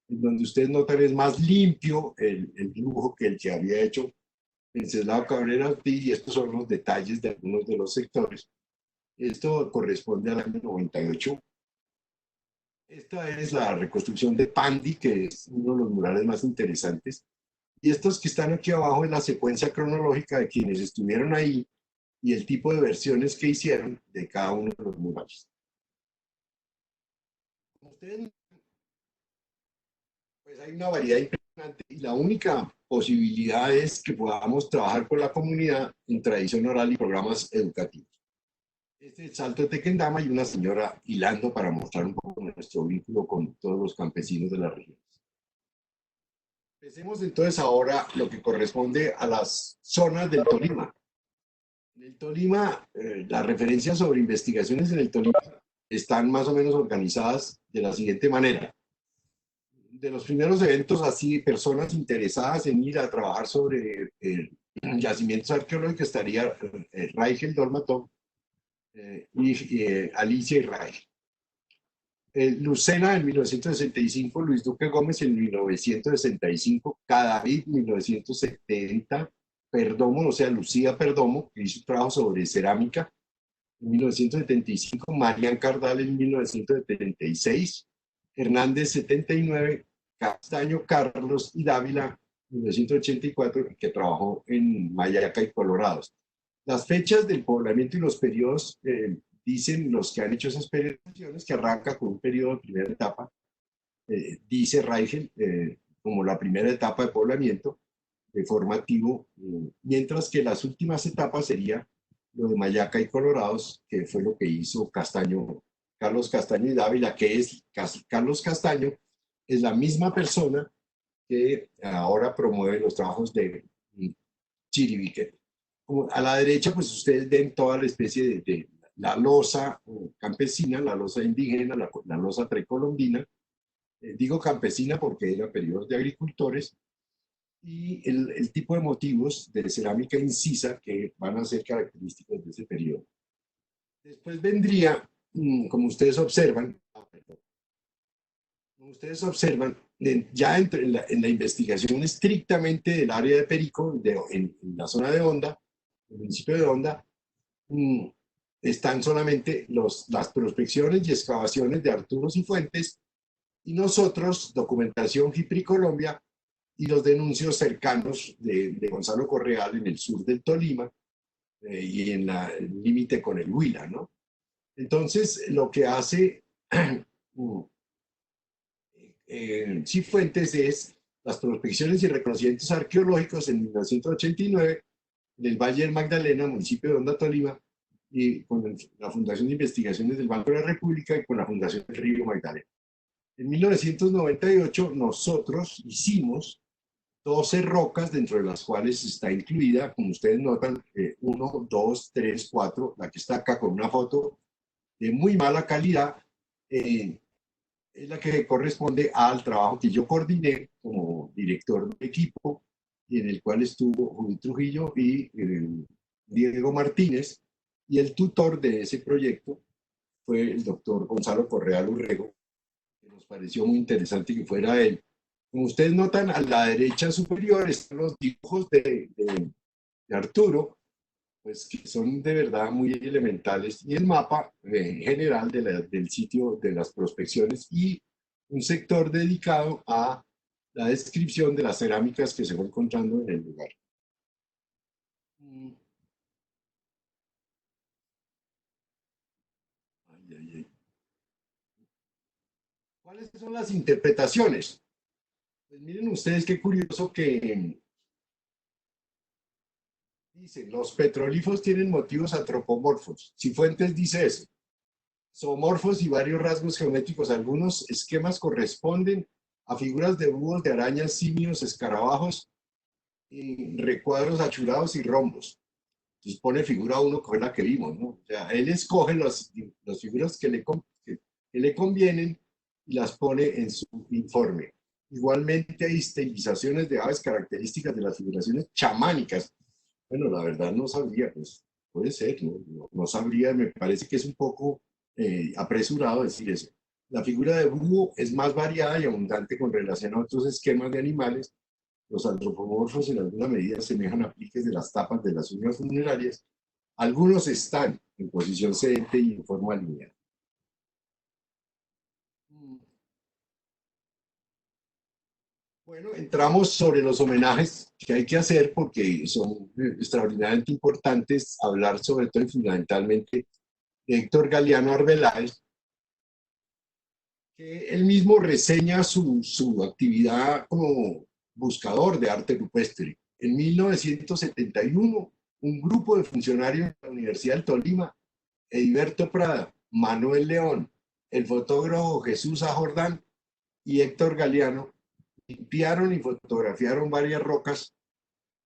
en donde ustedes notan es más limpio el dibujo que el que había hecho Wenceslao Cabrera Ortiz, y estos son los detalles de algunos de los sectores. Esto corresponde al año 98. Esta es la reconstrucción de Pandi, que es uno de los murales más interesantes. Y estos que están aquí abajo es la secuencia cronológica de quienes estuvieron ahí y el tipo de versiones que hicieron de cada uno de los murales. Como ustedes, pues hay una variedad impresionante, y la única posibilidad es que podamos trabajar con la comunidad en tradición oral y programas educativos. Este es Salto de Tequendama y una señora hilando para mostrar un poco nuestro vínculo con todos los campesinos de la región. Empecemos entonces ahora lo que corresponde a las zonas del Tolima. En el Tolima, las referencias sobre investigaciones en el Tolima están más o menos organizadas de la siguiente manera. De los primeros eventos, así, personas interesadas en ir a trabajar sobre yacimientos arqueológicos estaría Raigel Dolmatov y Alicia y Raigel. Lucena en 1965, Luis Duque Gómez en 1965, Cadavid en 1970, Perdomo, o sea, Lucía Perdomo, que hizo un trabajo sobre cerámica en 1975, Marian Cardal en 1976, Hernández 79, Castaño Carlos y Dávila 1984, que trabajó en Mayaca y Colorados. Las fechas del poblamiento y los periodos dicen los que han hecho esas peregrinaciones, que arranca con un periodo de primera etapa, dice Raigel, como la primera etapa de poblamiento formativo, mientras que las últimas etapas sería lo de Mayaca y Colorados, que fue lo que hizo Carlos Castaño y Dávila, que es Carlos Castaño, es la misma persona que ahora promueve los trabajos de Chiribiquete. A la derecha, pues ustedes ven toda la especie de la loza campesina, la loza indígena, la loza precolombina. Digo campesina porque era periodo de agricultores, y el tipo de motivos de cerámica incisa que van a ser característicos de ese periodo. Después vendría, como ustedes observan, como ustedes observan, ya en la investigación estrictamente del área de Perico, en la zona de Honda, el municipio de Honda, mm, están solamente las prospecciones y excavaciones de Arturo Cifuentes y nosotros, documentación GIPRI Colombia y los denuncios cercanos de Gonzalo Correal en el sur del Tolima y en el límite con el Huila, ¿no? Entonces, lo que hace Cifuentes es las prospecciones y reconocimientos arqueológicos en 1989 en el Valle del Magdalena, municipio de Honda, Tolima, y con la Fundación de Investigaciones del Banco de la República y con la Fundación del Río Magdalena. En 1998 nosotros hicimos 12 rocas, dentro de las cuales está incluida, como ustedes notan, 1, 2, 3, 4, la que está acá con una foto de muy mala calidad, es la que corresponde al trabajo que yo coordiné como director de equipo, y en el cual estuvo Juan Trujillo y Diego Martínez, y el tutor de ese proyecto fue el doctor Gonzalo Correa Urrego, que nos pareció muy interesante que fuera él. Como ustedes notan, a la derecha superior están los dibujos de Arturo, pues que son de verdad muy elementales, y el mapa general del sitio de las prospecciones y un sector dedicado a la descripción de las cerámicas que se van encontrando en el lugar. Ay, ay, ay. ¿Cuáles son las interpretaciones? Pues miren ustedes qué curioso que dicen, los petrolíferos tienen motivos antropomorfos. Cifuentes dice eso. Zoomorfos y varios rasgos geométricos. Algunos esquemas corresponden a figuras de búhos, de arañas, simios, escarabajos, recuadros achurados y rombos. Entonces pone figura 1, que es la que vimos, ¿no? O sea, él escoge las figuras que le convienen y las pone en su informe. Igualmente hay estilizaciones de aves características de las figuraciones chamánicas. Bueno, la verdad no sabría, pues puede ser, no sabría, me parece que es un poco apresurado decir eso. La figura de búho es más variada y abundante con relación a otros esquemas de animales. Los antropomorfos en alguna medida semejan a pliques de las tapas de las uñas funerarias. Algunos están en posición sedente y en forma lineal. Bueno, entramos sobre los homenajes que hay que hacer porque son extraordinariamente importantes, hablar sobre todo y fundamentalmente de Héctor Galeano Arbeláez, que él mismo reseña su actividad como buscador de arte rupestre. En 1971, un grupo de funcionarios de la Universidad del Tolima, Ediberto Prada, Manuel León, el fotógrafo Jesús A. Jordán y Héctor Galeano, limpiaron y fotografiaron varias rocas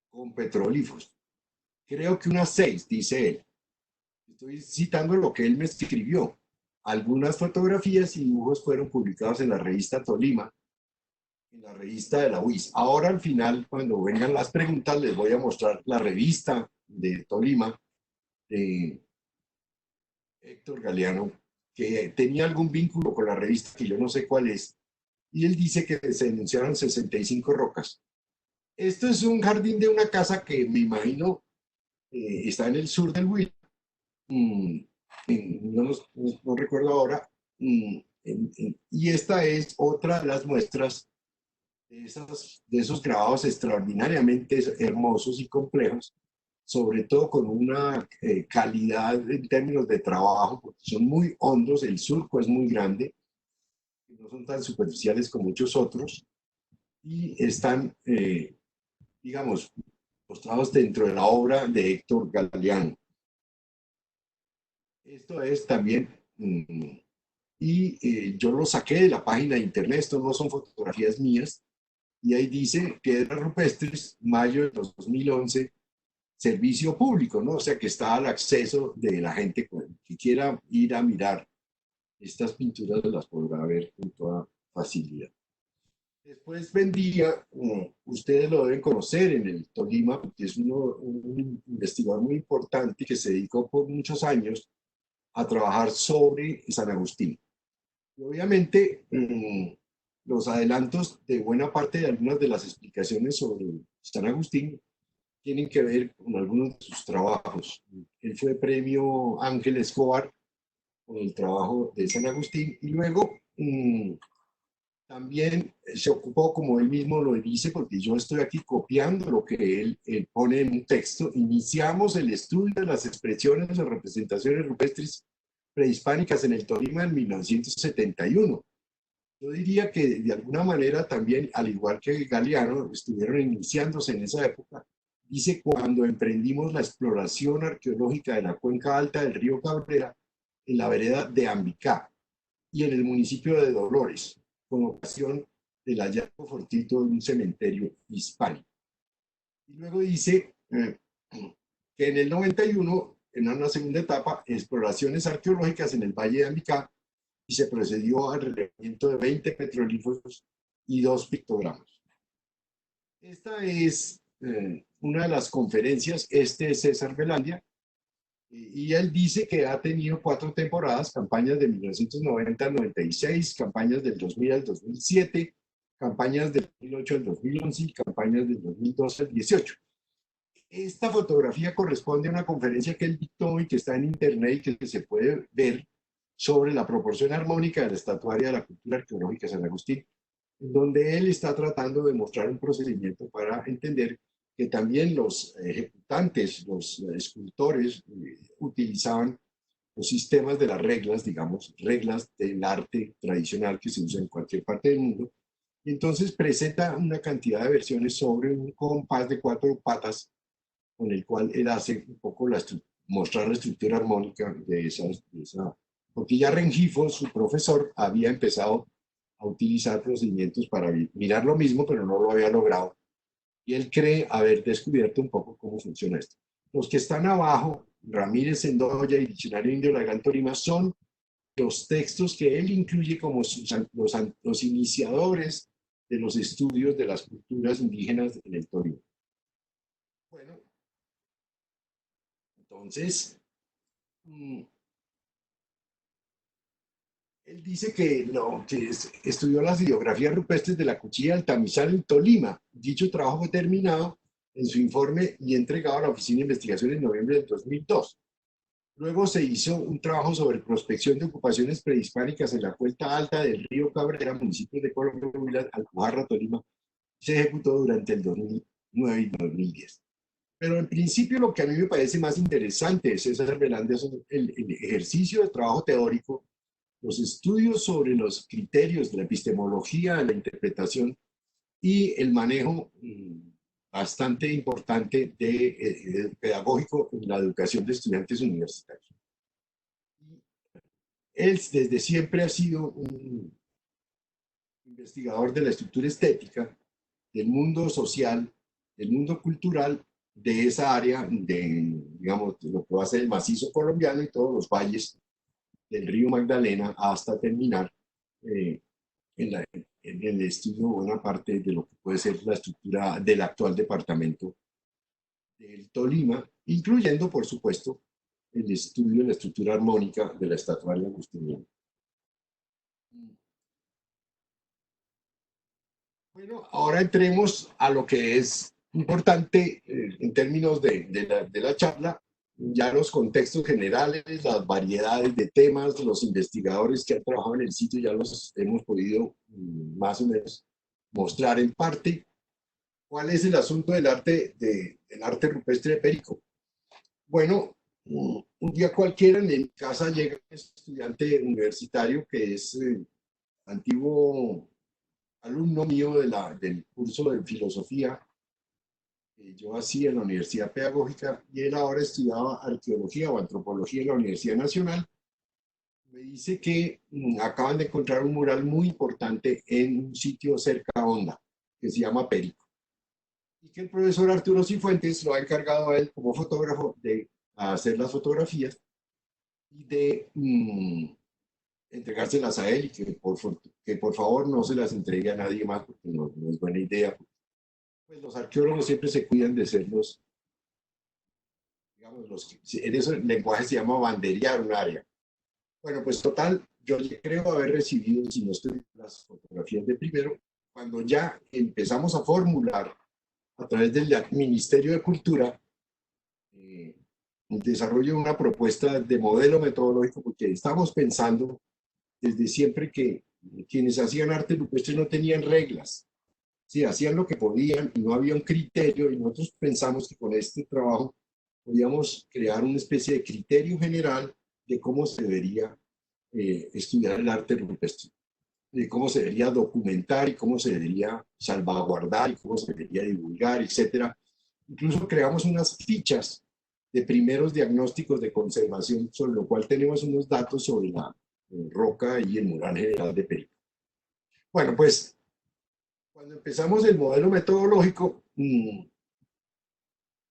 con petrolíferos. Creo que unas 6, dice él. Estoy citando lo que él me escribió. Algunas fotografías y dibujos fueron publicados en la revista Tolima, en la revista de la UIS. Ahora al final, cuando vengan las preguntas, les voy a mostrar la revista de Tolima de Héctor Galeano, que tenía algún vínculo con la revista, que yo no sé cuál es, y él dice que se denunciaron 65 rocas. Esto es un jardín de una casa que me imagino está en el sur del Huila. No recuerdo ahora. Y esta es otra de las muestras de esos grabados extraordinariamente hermosos y complejos, sobre todo con una calidad en términos de trabajo, porque son muy hondos, el surco es muy grande, no son tan superficiales como muchos otros, y están, digamos, mostrados dentro de la obra de Héctor Galeano. Esto es también, yo lo saqué de la página de internet, esto no son fotografías mías, y ahí dice Piedras Rupestres, mayo de 2011, servicio público, ¿no? O sea que está al acceso de la gente que quiera ir a mirar estas pinturas, las podrá ver con toda facilidad. Después vendía, ustedes lo deben conocer en el Tolima, porque es un investigador muy importante que se dedicó por muchos años a trabajar sobre San Agustín. Y obviamente los adelantos de buena parte de algunas de las explicaciones sobre San Agustín tienen que ver con algunos de sus trabajos. Él fue premio Ángel Escobar con el trabajo de San Agustín y luego también se ocupó, como él mismo lo dice, porque yo estoy aquí copiando lo que él pone en un texto, iniciamos el estudio de las expresiones o representaciones rupestres prehispánicas en el Tolima en 1971. Yo diría que de alguna manera también, al igual que Galeano, estuvieron iniciándose en esa época. Dice, cuando emprendimos la exploración arqueológica de la cuenca alta del río Cabrera, en la vereda de Ambicá y en el municipio de Dolores, con ocasión del hallazgo fortuito de un cementerio hispánico. Y luego dice que en el 91, en una segunda etapa, exploraciones arqueológicas en el Valle de Ambicá, y se procedió al relevamiento de 20 petrolíferos y 2 pictogramas. Esta es una de las conferencias. Este es César Velandia, y él dice que ha tenido 4 temporadas, campañas de 1990 al 96, campañas del 2000 al 2007, campañas del 2008 al 2011 y campañas del 2012 al 18. Esta fotografía corresponde a una conferencia que él dictó y que está en internet y que se puede ver sobre la proporción armónica de la estatuaria de la cultura arqueológica de San Agustín, donde él está tratando de mostrar un procedimiento para entender que también los ejecutantes, los escultores, utilizaban los sistemas de las reglas, digamos, reglas del arte tradicional que se usa en cualquier parte del mundo. Y entonces presenta una cantidad de versiones sobre un compás de 4 patas con el cual él hace un poco mostrar la estructura armónica de esa. Porque ya Rengifo, su profesor, había empezado a utilizar procedimientos para mirar lo mismo, pero no lo había logrado. Y él cree haber descubierto un poco cómo funciona esto. Los que están abajo, Ramírez Sendoya y Diccionario Indio de la Gran Tolima, son los textos que él incluye como los iniciadores de los estudios de las culturas indígenas en el Tolima. Bueno, entonces, él dice que, estudió las ideografías rupestres de la cuchilla del Tamizal en Tolima. Dicho trabajo fue terminado en su informe y entregado a la Oficina de Investigación en noviembre del 2002. Luego se hizo un trabajo sobre prospección de ocupaciones prehispánicas en la cuenca alta del río Cabrera, municipio de Colombia, Alpujarra, Tolima. Se ejecutó durante el 2009 y 2010. Pero en principio lo que a mí me parece más interesante, César Velandia, es el ejercicio de trabajo teórico, los estudios sobre los criterios de la epistemología, de la interpretación y el manejo bastante importante pedagógico en la educación de estudiantes universitarios. Él desde siempre ha sido un investigador de la estructura estética, del mundo social, del mundo cultural, de esa área de, digamos, lo que va a ser el macizo colombiano y todos los valles del río Magdalena hasta terminar en el estudio de buena parte de lo que puede ser la estructura del actual departamento del Tolima, incluyendo, por supuesto, el estudio de la estructura armónica de la estatuaria agustiniana. Bueno, ahora entremos a lo que es importante en términos de la charla, ya los contextos generales, las variedades de temas, los investigadores que han trabajado en el sitio ya los hemos podido más o menos mostrar en parte. ¿Cuál es el asunto del arte rupestre de Perico? Bueno, un día cualquiera en mi casa llega un estudiante universitario que es antiguo alumno mío del curso de filosofía que yo hacía en la Universidad Pedagógica, y él ahora estudiaba arqueología o antropología en la Universidad Nacional. Me dice que acaban de encontrar un mural muy importante en un sitio cerca a Honda, que se llama Perico, y que el profesor Arturo Cifuentes lo ha encargado a él como fotógrafo de hacer las fotografías y de entregárselas a él, y que por favor no se las entregue a nadie más, porque no es buena idea. Pues los arqueólogos siempre se cuidan de ser digamos, en eso el lenguaje se llama banderear un área. Bueno, pues total, yo creo haber recibido, si no estoy, las fotografías de primero, cuando ya empezamos a formular a través del Ministerio de Cultura eh, el desarrollo de una propuesta de modelo metodológico, porque estamos pensando desde siempre que quienes hacían arte rupestre no tenían reglas, sí, hacían lo que podían y no había un criterio, y nosotros pensamos que con este trabajo podíamos crear una especie de criterio general de cómo se debería estudiar el arte rupestre, de cómo se debería documentar y cómo se debería salvaguardar y cómo se debería divulgar, etcétera. Incluso creamos unas fichas de primeros diagnósticos de conservación, sobre lo cual tenemos unos datos sobre la roca y el mural general de Perico. Bueno, pues cuando empezamos el modelo metodológico,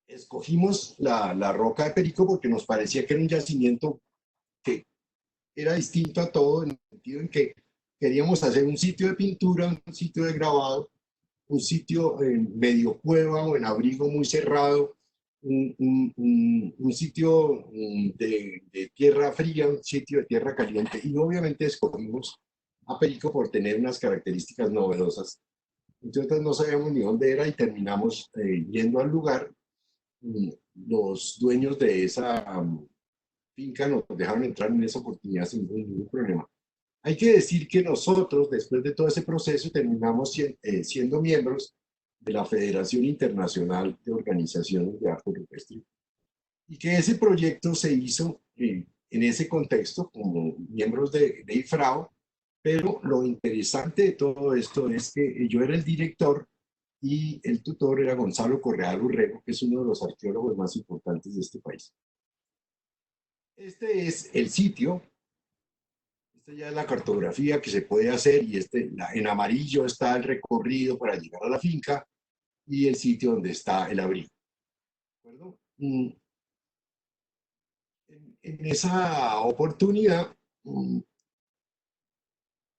escogimos la roca de Perico porque nos parecía que era un yacimiento que era distinto a todo, en el sentido en que queríamos hacer un sitio de pintura, un sitio de grabado, un sitio en medio cueva o en abrigo muy cerrado, un sitio de tierra fría, un sitio de tierra caliente. Y obviamente escogimos a Perico por tener unas características novedosas. Entonces no sabíamos ni dónde era y terminamos yendo al lugar. Los dueños de esa finca nos dejaron entrar en esa oportunidad sin ningún problema. Hay que decir que nosotros, después de todo ese proceso, terminamos siendo miembros de la Federación Internacional de Organizaciones de Arte Rupestre y que ese proyecto se hizo en ese contexto como miembros de IFRAO, pero lo interesante de todo esto es que yo era el director y el tutor era Gonzalo Correal Urrego, que es uno de los arqueólogos más importantes de este país. Este es el sitio. Esta ya es la cartografía que se puede hacer y en amarillo está el recorrido para llegar a la finca y el sitio donde está el abrigo. ¿De acuerdo? En esa oportunidad,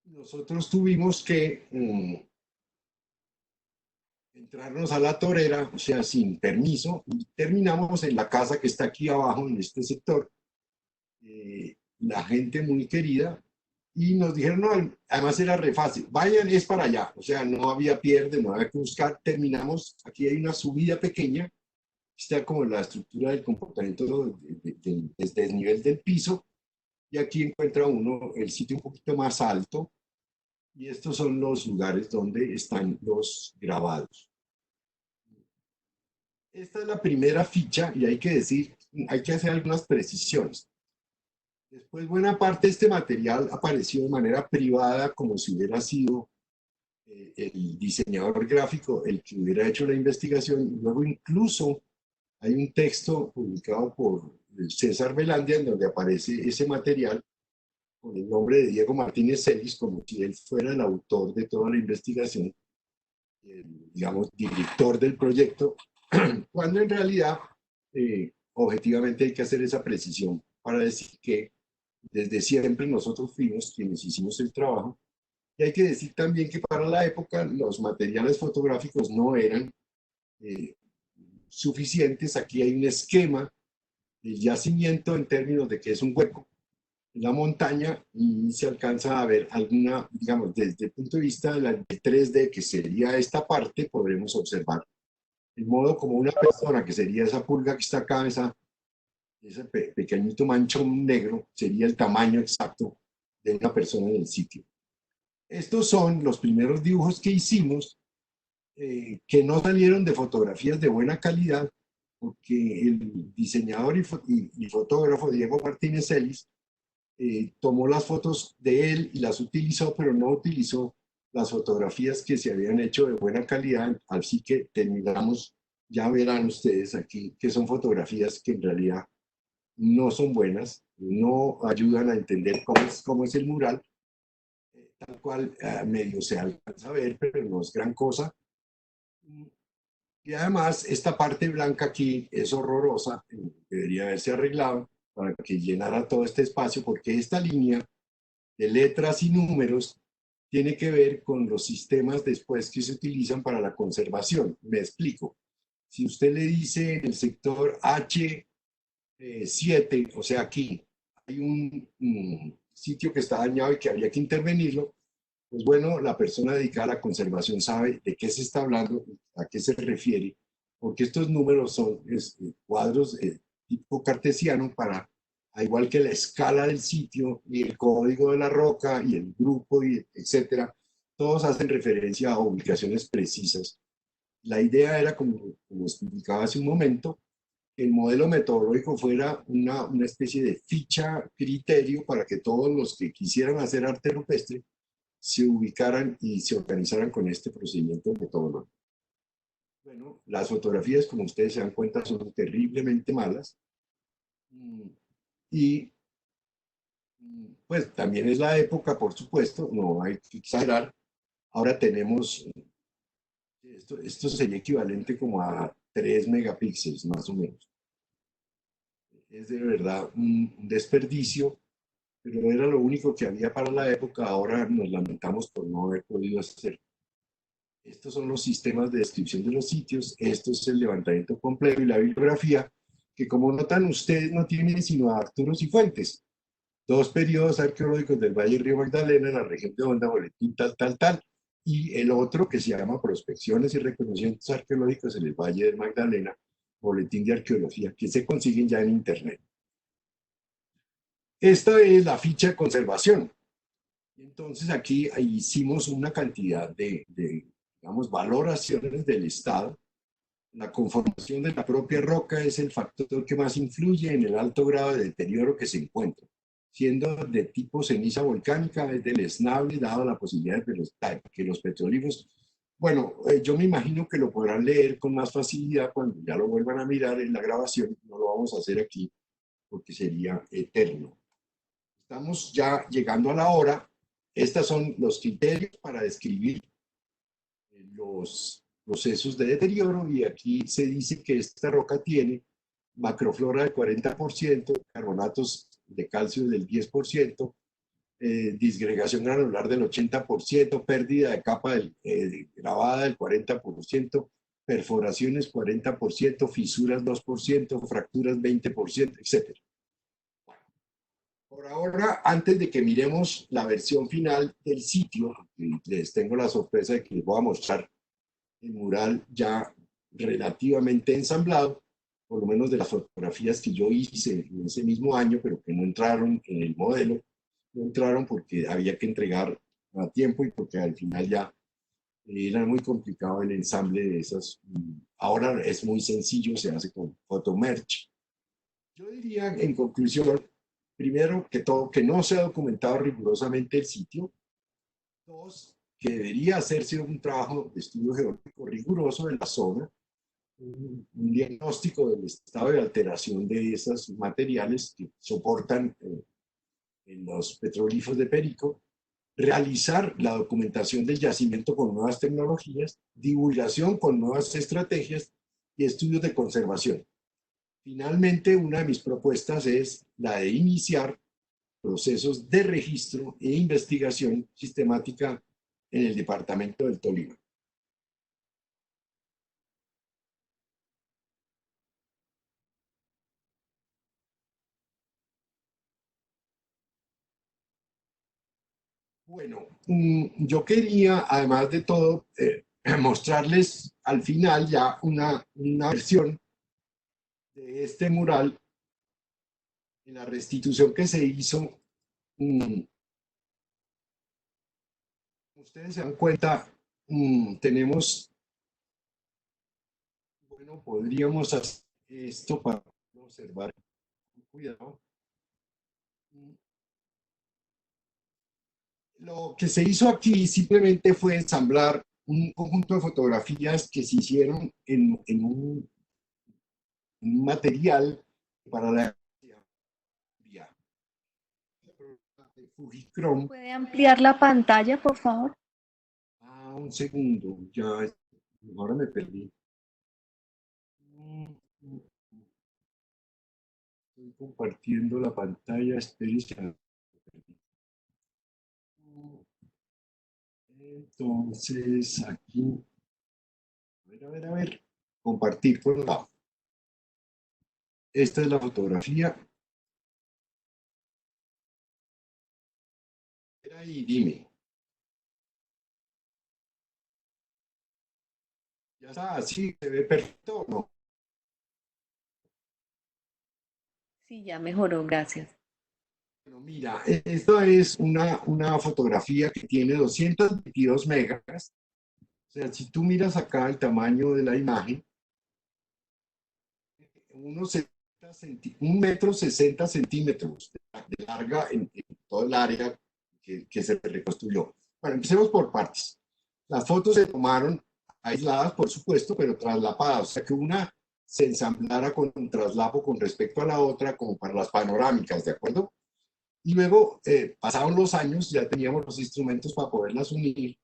nosotros tuvimos que entrarnos a la torera, o sea, sin permiso, y terminamos en la casa que está aquí abajo, en este sector. La gente muy querida, y nos dijeron, no, además era re fácil, vayan, es para allá, o sea, no había pierde, no había que buscar, terminamos, aquí hay una subida pequeña, está como la estructura del comportamiento desde el nivel del piso, y aquí encuentra uno el sitio un poquito más alto, y estos son los lugares donde están los grabados. Esta es la primera ficha, y hay que decir, hay que hacer algunas precisiones. Después, buena parte de este material apareció de manera privada, como si hubiera sido el diseñador gráfico el que hubiera hecho la investigación. Y luego incluso hay un texto publicado por César Velandia en donde aparece ese material con el nombre de Diego Martínez Celis, como si él fuera el autor de toda la investigación, digamos, director del proyecto, cuando en realidad, objetivamente hay que hacer esa precisión para decir que desde siempre nosotros fuimos quienes hicimos el trabajo. Y hay que decir también que para la época los materiales fotográficos no eran suficientes. Aquí hay un esquema del yacimiento en términos de que es un hueco en la montaña y se alcanza a ver alguna, digamos, desde el punto de vista de la 3D, que sería esta parte, podremos observar el modo como una persona, que sería esa pulga que está acá, ese pequeñito manchón negro, sería el tamaño exacto de una persona en el sitio. Estos son los primeros dibujos que hicimos, que no salieron de fotografías de buena calidad, porque el diseñador y fotógrafo Diego Martínez Celis tomó las fotos de él y las utilizó, pero no utilizó las fotografías que se habían hecho de buena calidad, así que terminamos, ya verán ustedes aquí, que son fotografías que en realidad no son buenas, no ayudan a entender cómo es el mural, tal cual medio se alcanza a ver, pero no es gran cosa. Y además, esta parte blanca aquí es horrorosa, debería haberse arreglado para que llenara todo este espacio, porque esta línea de letras y números tiene que ver con los sistemas después que se utilizan para la conservación. Me explico. Si usted le dice en el sector H7, o sea, aquí hay sitio que está dañado y que habría que intervenirlo, pues bueno, la persona dedicada a la conservación sabe de qué se está hablando, a qué se refiere, porque estos números son cuadros tipo cartesiano para, al igual que la escala del sitio y el código de la roca y el grupo, y etcétera, todos hacen referencia a ubicaciones precisas. La idea era, como explicaba hace un momento, que el modelo metodológico fuera una especie de ficha criterio para que todos los que quisieran hacer arte rupestre se ubicaran y se organizaran con este procedimiento metodológico. Bueno, las fotografías, como ustedes se dan cuenta, son terriblemente malas. Y pues también es la época, por supuesto, no hay que exagerar. Ahora tenemos, esto sería equivalente como a 3 megapíxeles, más o menos. Es de verdad un desperdicio, pero era lo único que había para la época. Ahora nos lamentamos por no haber podido hacer. Estos son los sistemas de descripción de los sitios, esto es el levantamiento completo y la bibliografía, que como notan ustedes no tienen sino a Arturo Cifuentes, 2 periodos arqueológicos del Valle Río Magdalena en la región de Honda, boletín tal, y el otro que se llama Prospecciones y Reconocimientos Arqueológicos en el Valle del Magdalena, boletín de arqueología, que se consiguen ya en internet. Esta es la ficha de conservación. Entonces aquí hicimos una cantidad de digamos, valoraciones del estado. La conformación de la propia roca es el factor que más influye en el alto grado de deterioro que se encuentra. Siendo de tipo ceniza volcánica, es deleznable, dado la posibilidad de que los petrolíferos, bueno, yo me imagino que lo podrán leer con más facilidad cuando ya lo vuelvan a mirar en la grabación. No lo vamos a hacer aquí porque sería eterno. Estamos ya llegando a la hora. Estos son los criterios para describir los procesos de deterioro, y aquí se dice que esta roca tiene macroflora del 40%, carbonatos de calcio del 10%, disgregación granular del 80%, pérdida de capa grabada del 40%, perforaciones 40%, fisuras 2%, fracturas 20%, etc. Por ahora, antes de que miremos la versión final del sitio, les tengo la sorpresa de que les voy a mostrar el mural ya relativamente ensamblado, por lo menos de las fotografías que yo hice en ese mismo año, pero que no entraron en el modelo. No entraron porque había que entregar a tiempo y porque al final ya era muy complicado el ensamble de esas. Ahora es muy sencillo, se hace con Photomerge. Yo diría, en conclusión, primero que todo, que no se ha documentado rigurosamente el sitio. Dos, que debería hacerse un trabajo de estudio geológico riguroso de la zona, un diagnóstico del estado de alteración de esos materiales que soportan en los petrolíferos de Perico, realizar la documentación del yacimiento con nuevas tecnologías, divulgación con nuevas estrategias y estudios de conservación. Finalmente, una de mis propuestas es la de iniciar procesos de registro e investigación sistemática en el departamento del Tolima. Bueno, yo quería, además de todo, mostrarles al final ya una versión de este mural en la restitución que se hizo. Ustedes se dan cuenta, tenemos, bueno, podríamos hacer esto para observar, cuidado. Lo que se hizo aquí simplemente fue ensamblar un conjunto de fotografías que se hicieron en un material para la Fujichrome. ¿Puede ampliar la pantalla, por favor? Un segundo, ya ahora me perdí. Estoy compartiendo la pantalla, espérense. Entonces, aquí, a ver, compartir por un lado. Esta es la fotografía. ahí, dime. Ya está, así se ve perfecto, ¿no? Sí, ya mejoró, gracias. Bueno, mira, esta es una fotografía que tiene 222 megas. O sea, si tú miras acá el tamaño de la imagen, unos 1,60 m de larga en todo el área que se reconstruyó. Bueno, empecemos por partes. Las fotos se tomaron aisladas, por supuesto, pero traslapadas, o sea que una se ensamblara con un traslapo con respecto a la otra, como para las panorámicas, ¿de acuerdo? Y luego, pasaron los años, ya teníamos los instrumentos para poderlas unir,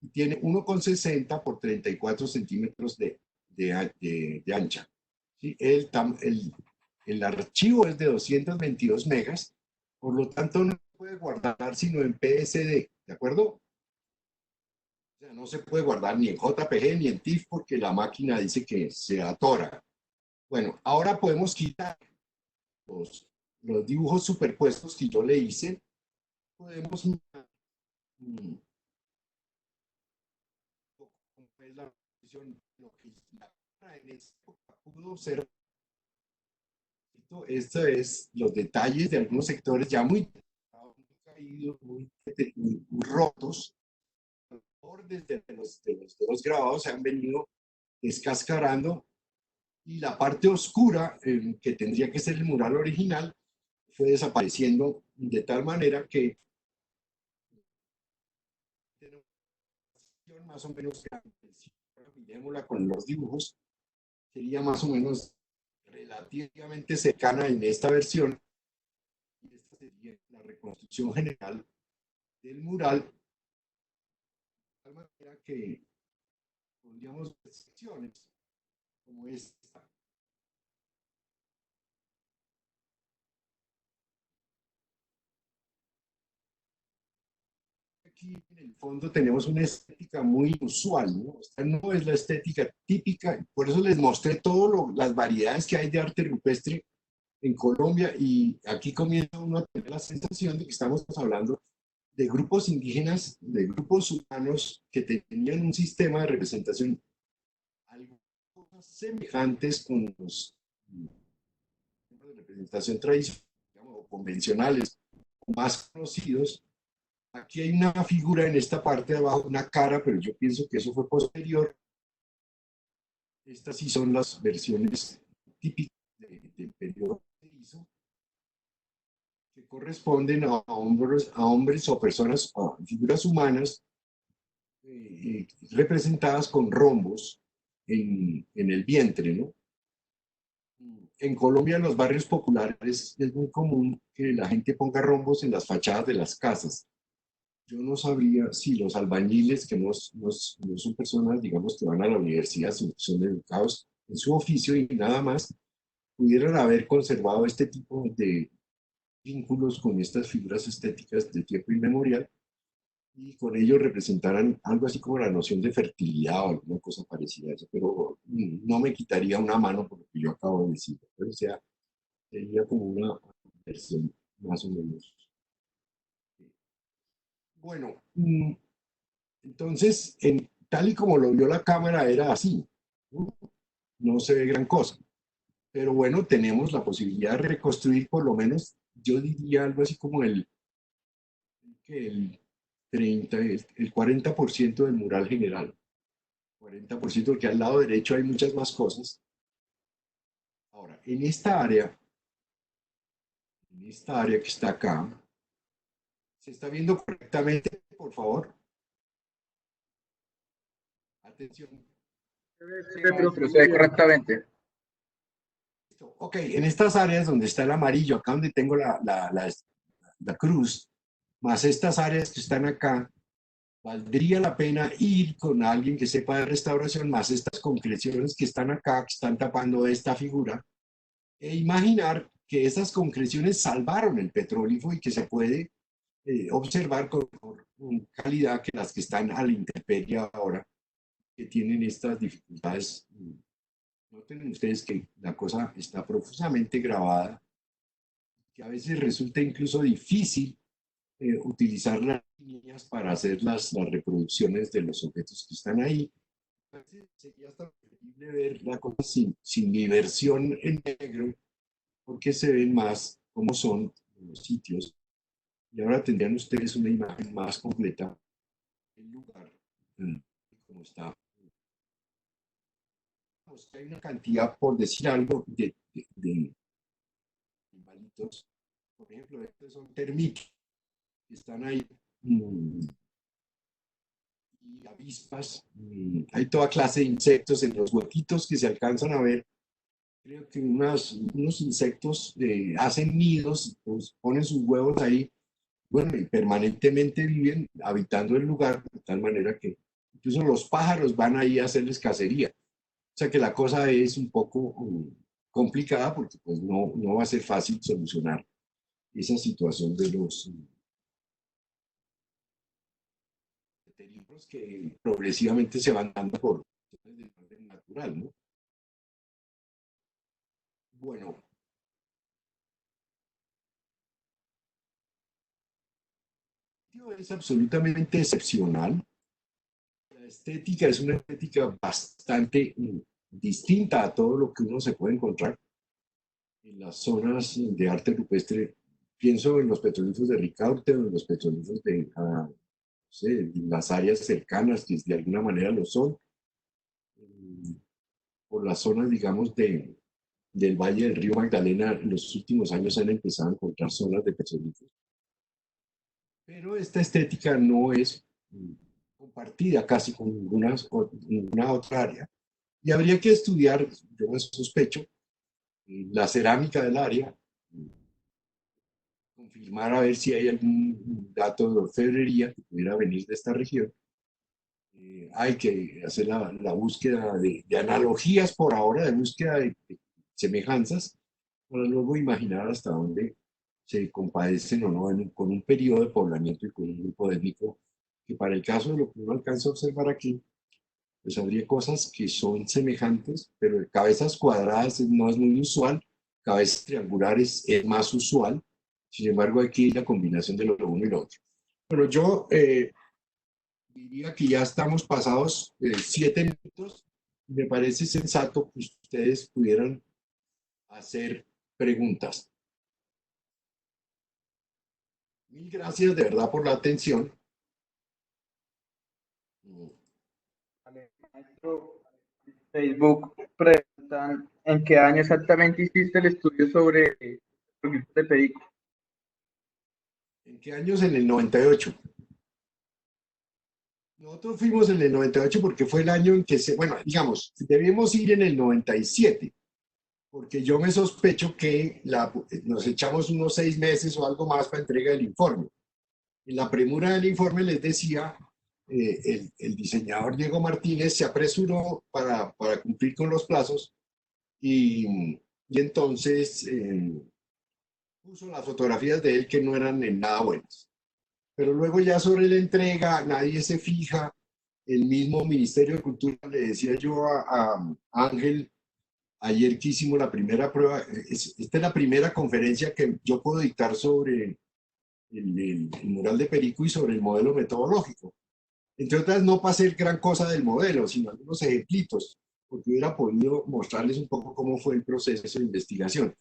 y tiene 1,60 por 34 centímetros de ancha. ¿Sí? El archivo es de 222 megas, por lo tanto no se puede guardar sino en PSD, ¿de acuerdo? O sea, no se puede guardar ni en JPG ni en TIFF porque la máquina dice que se atora. Bueno, ahora podemos quitar los dibujos superpuestos que yo le hice. Podemos mirar cómo es la posición, lo que en esta época pudo observar. Esto es los detalles de algunos sectores ya muy caídos, muy rotos. Los bordes de los grabados se han venido descascarando y la parte oscura, que tendría que ser el mural original, fue desapareciendo de tal manera que más o menos, miremosla con los dibujos, sería más o menos relativamente cercana en esta versión. Y esta sería la reconstrucción general del mural, de tal manera que pondríamos secciones como esta. Aquí en el fondo tenemos una estética muy usual, ¿no? Esta no es la estética típica, por eso les mostré todas las variedades que hay de arte rupestre en Colombia, y aquí comienza uno a tener la sensación de que estamos hablando de grupos indígenas, de grupos humanos que tenían un sistema de representación algo semejantes con los de representación tradicional, digamos, o convencionales, más conocidos. Aquí hay una figura en esta parte de abajo, una cara, pero yo pienso que eso fue posterior. Estas sí son las versiones típicas del periodo que corresponden a hombres o personas, a figuras humanas, representadas con rombos en el vientre, ¿no? En Colombia, en los barrios populares, es muy común que la gente ponga rombos en las fachadas de las casas. Yo no sabía si los albañiles, que no son personas, digamos, que van a la universidad, son educados en su oficio y nada más, pudieran haber conservado este tipo de vínculos con estas figuras estéticas de tiempo inmemorial, y con ello representaran algo así como la noción de fertilidad o alguna cosa parecida a eso, pero no me quitaría una mano por lo que yo acabo de decir. O sea, sería como una versión más o menos. Bueno, entonces, tal y como lo vio la cámara, era así. No se ve gran cosa. Pero bueno, tenemos la posibilidad de reconstruir por lo menos, yo diría algo así como el 40% del mural general. 40%, porque al lado derecho hay muchas más cosas. Ahora, en esta área que está acá, ¿se está viendo correctamente, por favor? Atención. Sí, Pero se ve correctamente. Ok, en estas áreas donde está el amarillo, acá donde tengo la cruz, más estas áreas que están acá, valdría la pena ir con alguien que sepa de restauración, más estas concreciones que están acá, que están tapando esta figura, e imaginar que esas concreciones salvaron el petróleo y que se puede observar con calidad que las que están a la intemperie ahora, que tienen estas dificultades. Noten ustedes que la cosa está profusamente grabada, que a veces resulta incluso difícil utilizar las líneas para hacer las reproducciones de los objetos que están ahí. Entonces, sería hasta preferible ver la cosa sin mi versión en negro, porque se ven más cómo son los sitios. Y ahora tendrían ustedes una imagen más completa del lugar, como está. Pues, hay una cantidad, por decir algo, de animalitos. Por ejemplo, estos son termitos que están ahí. Y avispas. Hay toda clase de insectos en los huequitos que se alcanzan a ver. Creo que unos insectos hacen nidos, pues, ponen sus huevos ahí, bueno, y permanentemente viven habitando el lugar, de tal manera que incluso los pájaros van ahí a hacerles cacería. O sea que la cosa es un poco complicada porque pues no va a ser fácil solucionar esa situación de los peligros que progresivamente se van dando por el orden natural, ¿no? Bueno, es absolutamente excepcional. La estética es una estética bastante distinta a todo lo que uno se puede encontrar en las zonas de arte rupestre. Pienso en los petroglifos de Ricaurte, en los petroglifos de no sé, las áreas cercanas, que de alguna manera lo son, por las zonas, digamos, del Valle del Río Magdalena. En los últimos años han empezado a encontrar zonas de petroglifos. Pero esta estética no es compartida casi con ninguna otra área. Y habría que estudiar, yo me sospecho, la cerámica del área, confirmar a ver si hay algún dato de orfebrería que pudiera venir de esta región. Hay que hacer la búsqueda de analogías por ahora, de búsqueda de semejanzas, para luego imaginar hasta dónde se compadecen o no con un periodo de poblamiento y con un grupo étnico, que para el caso de lo que uno alcanza a observar aquí, pues habría cosas que son semejantes, pero de cabezas cuadradas no es muy usual, cabezas triangulares es más usual. Sin embargo, aquí hay la combinación de lo uno y lo otro. Pero yo diría que ya estamos pasados 7 minutos. Me parece sensato que ustedes pudieran hacer preguntas. Mil gracias de verdad por la atención. Maestro, Facebook preguntan en qué año exactamente hiciste el estudio sobre el de Perico. ¿En qué años? En el 98. Nosotros fuimos en el 98 porque fue el año en que bueno, digamos, debíamos ir en el 97, porque yo me sospecho que nos echamos unos 6 meses o algo más para entrega del informe. En la premura del informe les decía, el diseñador Diego Martínez se apresuró para cumplir con los plazos y entonces puso las fotografías de él que no eran en nada buenas. Pero luego ya sobre la entrega nadie se fija. El mismo Ministerio de Cultura, le decía yo a Ángel ayer que hicimos la primera prueba, esta es la primera conferencia que yo puedo dictar sobre el mural de Perico y sobre el modelo metodológico. Entre otras, no para hacer gran cosa del modelo, sino algunos ejemplitos, porque hubiera podido mostrarles un poco cómo fue el proceso de investigación.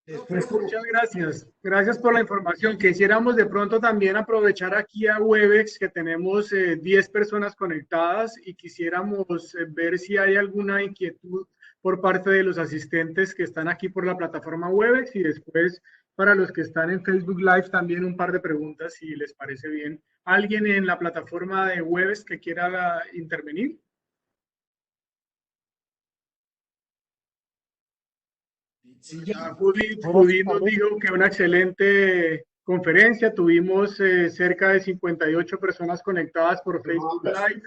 Después, muchas gracias. Gracias por la información. Quisiéramos de pronto también aprovechar aquí a Webex, que tenemos 10 personas conectadas, y quisiéramos ver si hay alguna inquietud por parte de los asistentes que están aquí por la plataforma Webex, y después para los que están en Facebook Live también un par de preguntas, si les parece bien. ¿Alguien en la plataforma de Webex que quiera intervenir? Sí, ya. Judith nos dijo que una excelente conferencia. Tuvimos cerca de 58 personas conectadas por Facebook Live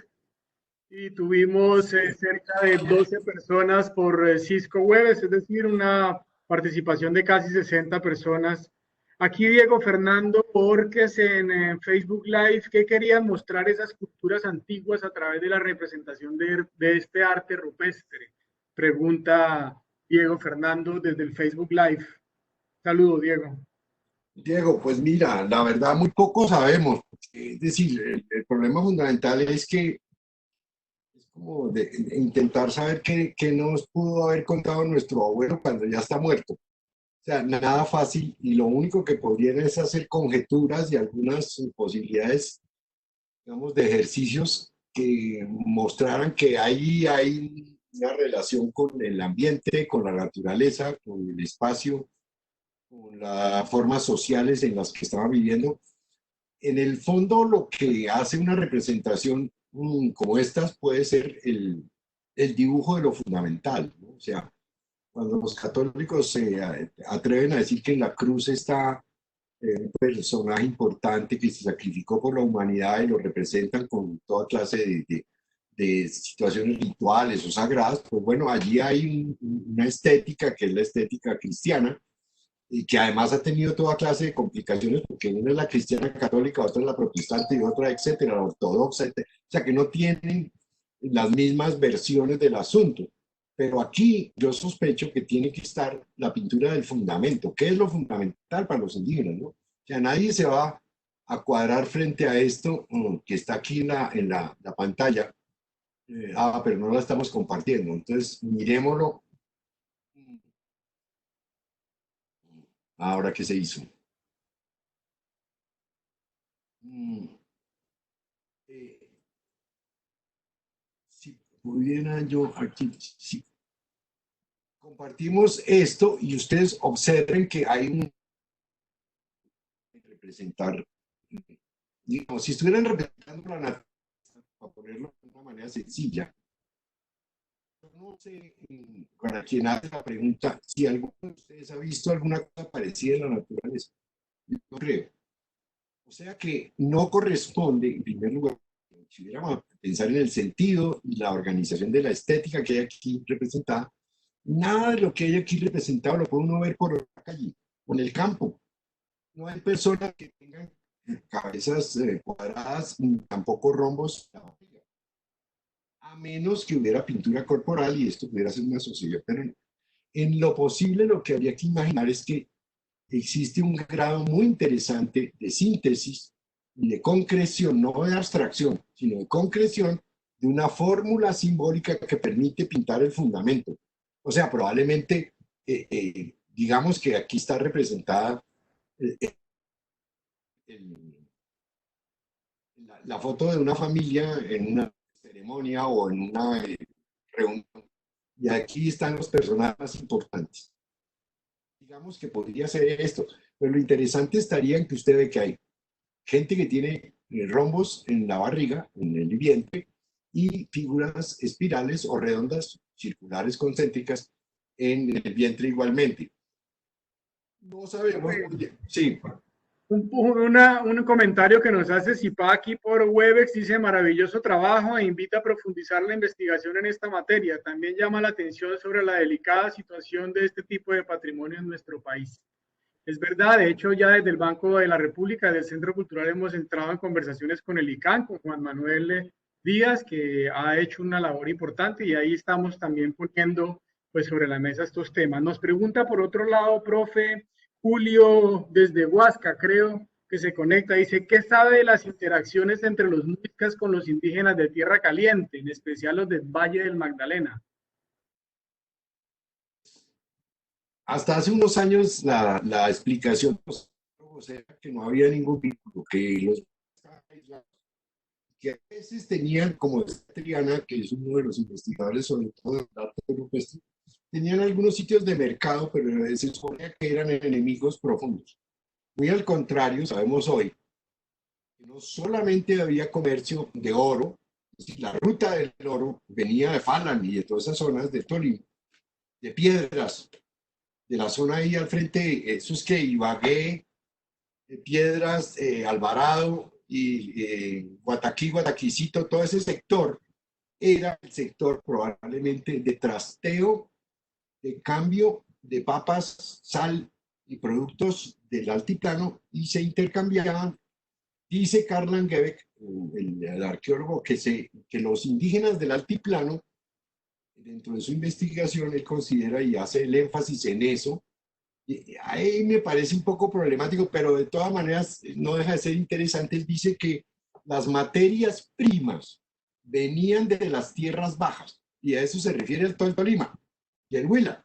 y tuvimos cerca de 12 personas por Cisco Webes, es decir, una participación de casi 60 personas. Aquí Diego Fernando Borges en Facebook Live, ¿qué querían mostrar esas culturas antiguas a través de la representación de este arte rupestre? Pregunta Diego Fernando desde el Facebook Live. Saludos, Diego. Diego, pues mira, la verdad muy poco sabemos. Es decir, el problema fundamental es que es como de intentar saber qué nos pudo haber contado nuestro abuelo cuando ya está muerto. O sea, nada fácil y lo único que podrían es hacer conjeturas y algunas posibilidades, digamos, de ejercicios que mostraran que ahí hay una relación con el ambiente, con la naturaleza, con el espacio, con las formas sociales en las que estaban viviendo. En el fondo, lo que hace una representación como estas puede ser el dibujo de lo fundamental, ¿no? O sea, cuando los católicos se atreven a decir que en la cruz está un personaje importante que se sacrificó por la humanidad y lo representan con toda clase de situaciones rituales o sagradas, pues bueno, allí hay una estética que es la estética cristiana y que además ha tenido toda clase de complicaciones porque una es la cristiana católica, otra es la protestante y otra, etcétera, la ortodoxa, etcétera. O sea que no tienen las mismas versiones del asunto. Pero aquí yo sospecho que tiene que estar la pintura del fundamento. ¿Qué es lo fundamental para los indígenas? ¿No? O sea, nadie se va a cuadrar frente a esto que está aquí en la pantalla. Pero no la estamos compartiendo. Entonces, miremoslo ahora que se hizo. Eh, si pudiera yo aquí, si compartimos esto y ustedes observen que hay un representar, digamos, si estuvieran representando la naturaleza, para ponerlo de una manera sencilla, no sé, para quien hace la pregunta, si alguno de ustedes ha visto alguna cosa parecida en la naturaleza. No creo. O sea que no corresponde, en primer lugar, si hubiéramos a pensar en el sentido y la organización de la estética que hay aquí representada, nada de lo que hay aquí representado lo puede uno ver por la calle, o en el campo. No hay personas que tengan cabezas cuadradas, ni tampoco rombos, a menos que hubiera pintura corporal y esto pudiera ser una sociedad. Pero en lo posible lo que habría que imaginar es que existe un grado muy interesante de síntesis y de concreción, no de abstracción, sino de concreción de una fórmula simbólica que permite pintar el fundamento. O sea, probablemente, digamos que aquí está representada la foto de una familia en una ceremonia o en una reunión, y aquí están los personajes más importantes. Digamos que podría ser esto, pero lo interesante estaría en que usted ve que hay gente que tiene rombos en la barriga, en el vientre, y figuras espirales o redondas, circulares, concéntricas, en el vientre igualmente. No sabemos. Sí. Un comentario que nos hace Zipa aquí por Webex, dice maravilloso trabajo e invita a profundizar la investigación en esta materia. También llama la atención sobre la delicada situación de este tipo de patrimonio en nuestro país. Es verdad, de hecho ya desde el Banco de la República, del Centro Cultural, hemos entrado en conversaciones con el ICANN, con Juan Manuel Díaz, que ha hecho una labor importante y ahí estamos también poniendo pues sobre la mesa estos temas. Nos pregunta por otro lado, profe Julio, desde Huasca, creo que se conecta, dice, ¿qué sabe de las interacciones entre los muiscas con los indígenas de Tierra Caliente, en especial los del Valle del Magdalena? Hasta hace unos años la explicación era que no había ningún vínculo, que a veces tenían, como Triana, que es uno de los investigadores sobre todo del arte rupestre, tenían algunos sitios de mercado, pero se suponía que eran enemigos profundos. Muy al contrario, sabemos hoy que no solamente había comercio de oro, es decir, la ruta del oro venía de Falan y de todas esas zonas de Tolima, de piedras, de la zona ahí al frente, eso es que Ibagué, Piedras, Alvarado y Guataquí, Guataquicito, todo ese sector era el sector probablemente de trasteo, de cambio de papas, sal y productos del altiplano y se intercambiaban. Dice Karl Langebeck, el arqueólogo, que los indígenas del altiplano, dentro de su investigación, él considera y hace el énfasis en eso, Y ahí me parece un poco problemático, pero de todas maneras no deja de ser interesante. Él dice que las materias primas venían de las tierras bajas, y a eso se refiere el Tolima y el Huila.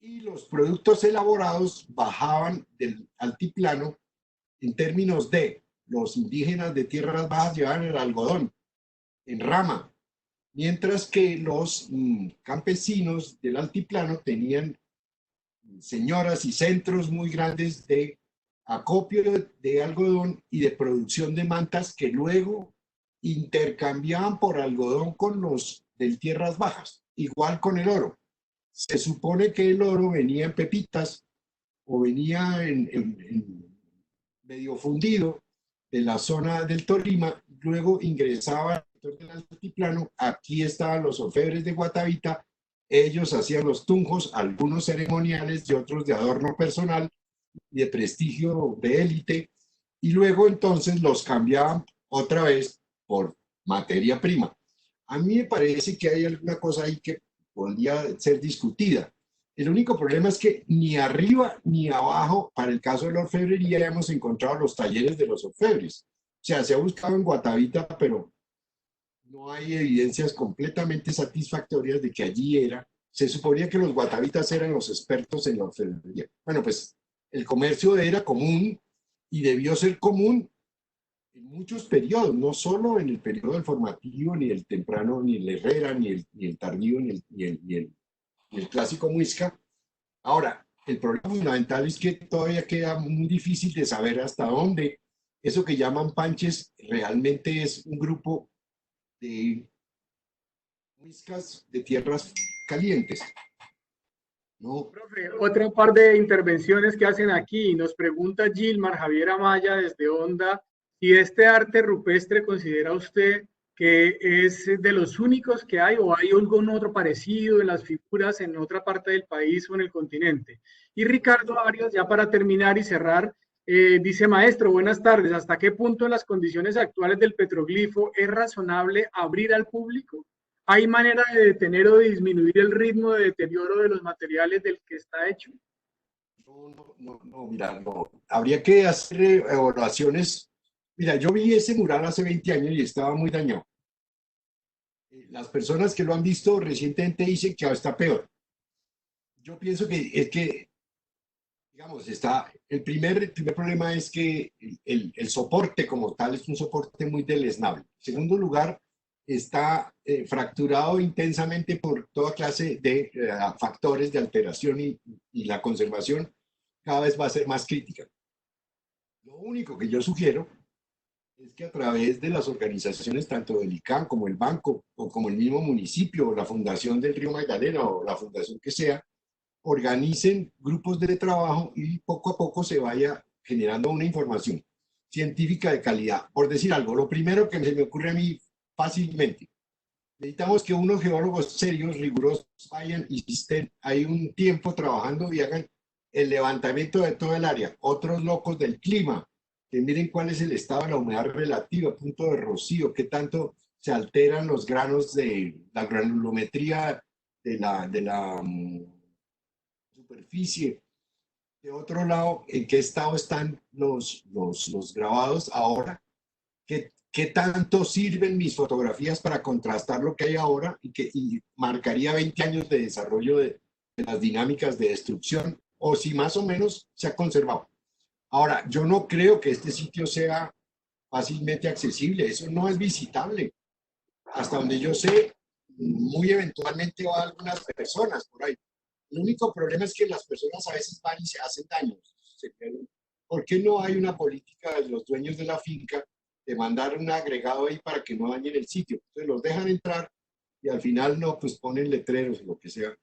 Y los productos elaborados bajaban del altiplano en términos de los indígenas de tierras bajas llevaban el algodón en rama, mientras que los campesinos del altiplano tenían señoras y centros muy grandes de acopio de algodón y de producción de mantas que luego intercambiaban por algodón con los de tierras bajas, igual con el oro. Se supone que el oro venía en pepitas o venía en medio fundido de la zona del Tolima, luego ingresaba al sector del altiplano. Aquí estaban los orfebres de Guatavita, ellos hacían los tunjos, algunos ceremoniales y otros de adorno personal y de prestigio de élite, y luego entonces los cambiaban otra vez por materia prima. A mí me parece que hay alguna cosa ahí que podría ser discutida. El único problema es que ni arriba ni abajo, para el caso de la orfebrería, hemos encontrado los talleres de los orfebres. O sea, se ha buscado en Guatavita, pero no hay evidencias completamente satisfactorias de que allí era. Se suponía que los guatavitas eran los expertos en la orfebrería. Bueno, pues el comercio era común y debió ser común en muchos periodos, no solo en el periodo del formativo, ni el temprano, ni el Herrera, ni el tardío, ni el clásico Muisca. Ahora, el problema fundamental es que todavía queda muy difícil de saber hasta dónde eso que llaman panches realmente es un grupo de muiscas de tierras calientes. No. Profe, otra par de intervenciones que hacen aquí. Nos pregunta Gilmar Javier Amaya desde Honda si este arte rupestre considera usted que es de los únicos que hay o hay algún otro parecido en las figuras en otra parte del país o en el continente. Y Ricardo Arias, ya para terminar y cerrar, dice, maestro, buenas tardes. ¿Hasta qué punto en las condiciones actuales del petroglifo es razonable abrir al público? ¿Hay manera de detener o de disminuir el ritmo de deterioro de los materiales del que está hecho? No, mira, no. Habría que hacer evaluaciones. Mira, yo vi ese mural hace 20 años y estaba muy dañado. Las personas que lo han visto recientemente dicen que ahora está peor. Yo pienso que es que, digamos, el primer problema es que el soporte como tal es un soporte muy deleznable. En segundo lugar, está fracturado intensamente por toda clase de factores de alteración y la conservación cada vez va a ser más crítica. Lo único que yo sugiero es que a través de las organizaciones, tanto del ICANN como el banco, o como el mismo municipio, o la Fundación del Río Magdalena, o la fundación que sea, organicen grupos de trabajo y poco a poco se vaya generando una información científica de calidad. Por decir algo, lo primero que se me ocurre a mí fácilmente, necesitamos que unos geólogos serios, rigurosos, vayan y estén ahí un tiempo trabajando y hagan el levantamiento de todo el área. Otros locos del clima, que miren cuál es el estado de la humedad relativa, punto de rocío, qué tanto se alteran los granos de la granulometría de la superficie. De otro lado, ¿en qué estado están los grabados ahora? ¿Qué tanto sirven mis fotografías para contrastar lo que hay ahora y marcaría 20 años de desarrollo de las dinámicas de destrucción? O si más o menos se ha conservado. Ahora, yo no creo que este sitio sea fácilmente accesible, eso no es visitable. Hasta donde yo sé, muy eventualmente va a algunas personas por ahí. El único problema es que las personas a veces van y se hacen daños. ¿Por qué no hay una política de los dueños de la finca de mandar un agregado ahí para que no dañen el sitio? Entonces los dejan entrar y al final no, pues ponen letreros o lo que sea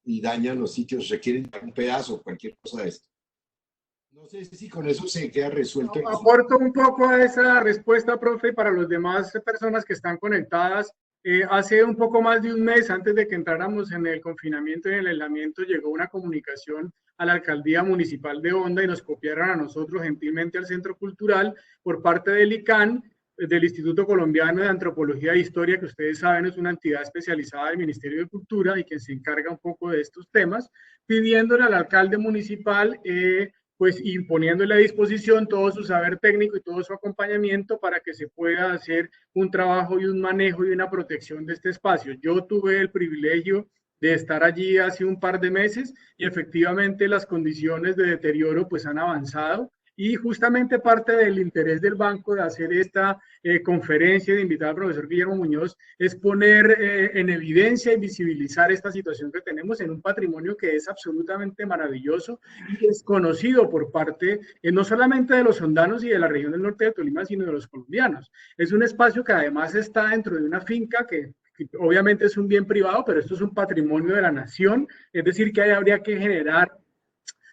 y dañan los sitios, requieren un pedazo o cualquier cosa de esto. No sé si con eso se queda resuelto. Aporto un poco a esa respuesta, profe, para las demás personas que están conectadas. Hace un poco más de un mes, antes de que entráramos en el confinamiento y en el aislamiento, llegó una comunicación a la Alcaldía Municipal de Honda y nos copiaron a nosotros gentilmente al Centro Cultural por parte del ICANN del Instituto Colombiano de Antropología e Historia, que ustedes saben es una entidad especializada del Ministerio de Cultura y que se encarga un poco de estos temas, pidiéndole al alcalde municipal, pues imponiéndole a disposición todo su saber técnico y todo su acompañamiento para que se pueda hacer un trabajo y un manejo y una protección de este espacio. Yo tuve el privilegio de estar allí hace un par de meses y efectivamente las condiciones de deterioro pues han avanzado y justamente parte del interés del banco de hacer esta conferencia, de invitar al profesor Guillermo Muñoz, es poner en evidencia y visibilizar esta situación que tenemos en un patrimonio que es absolutamente maravilloso y es conocido por parte no solamente de los hondanos y de la región del norte de Tolima, sino de los colombianos. Es un espacio que además está dentro de una finca que obviamente es un bien privado, pero esto es un patrimonio de la nación, es decir, que ahí habría que generar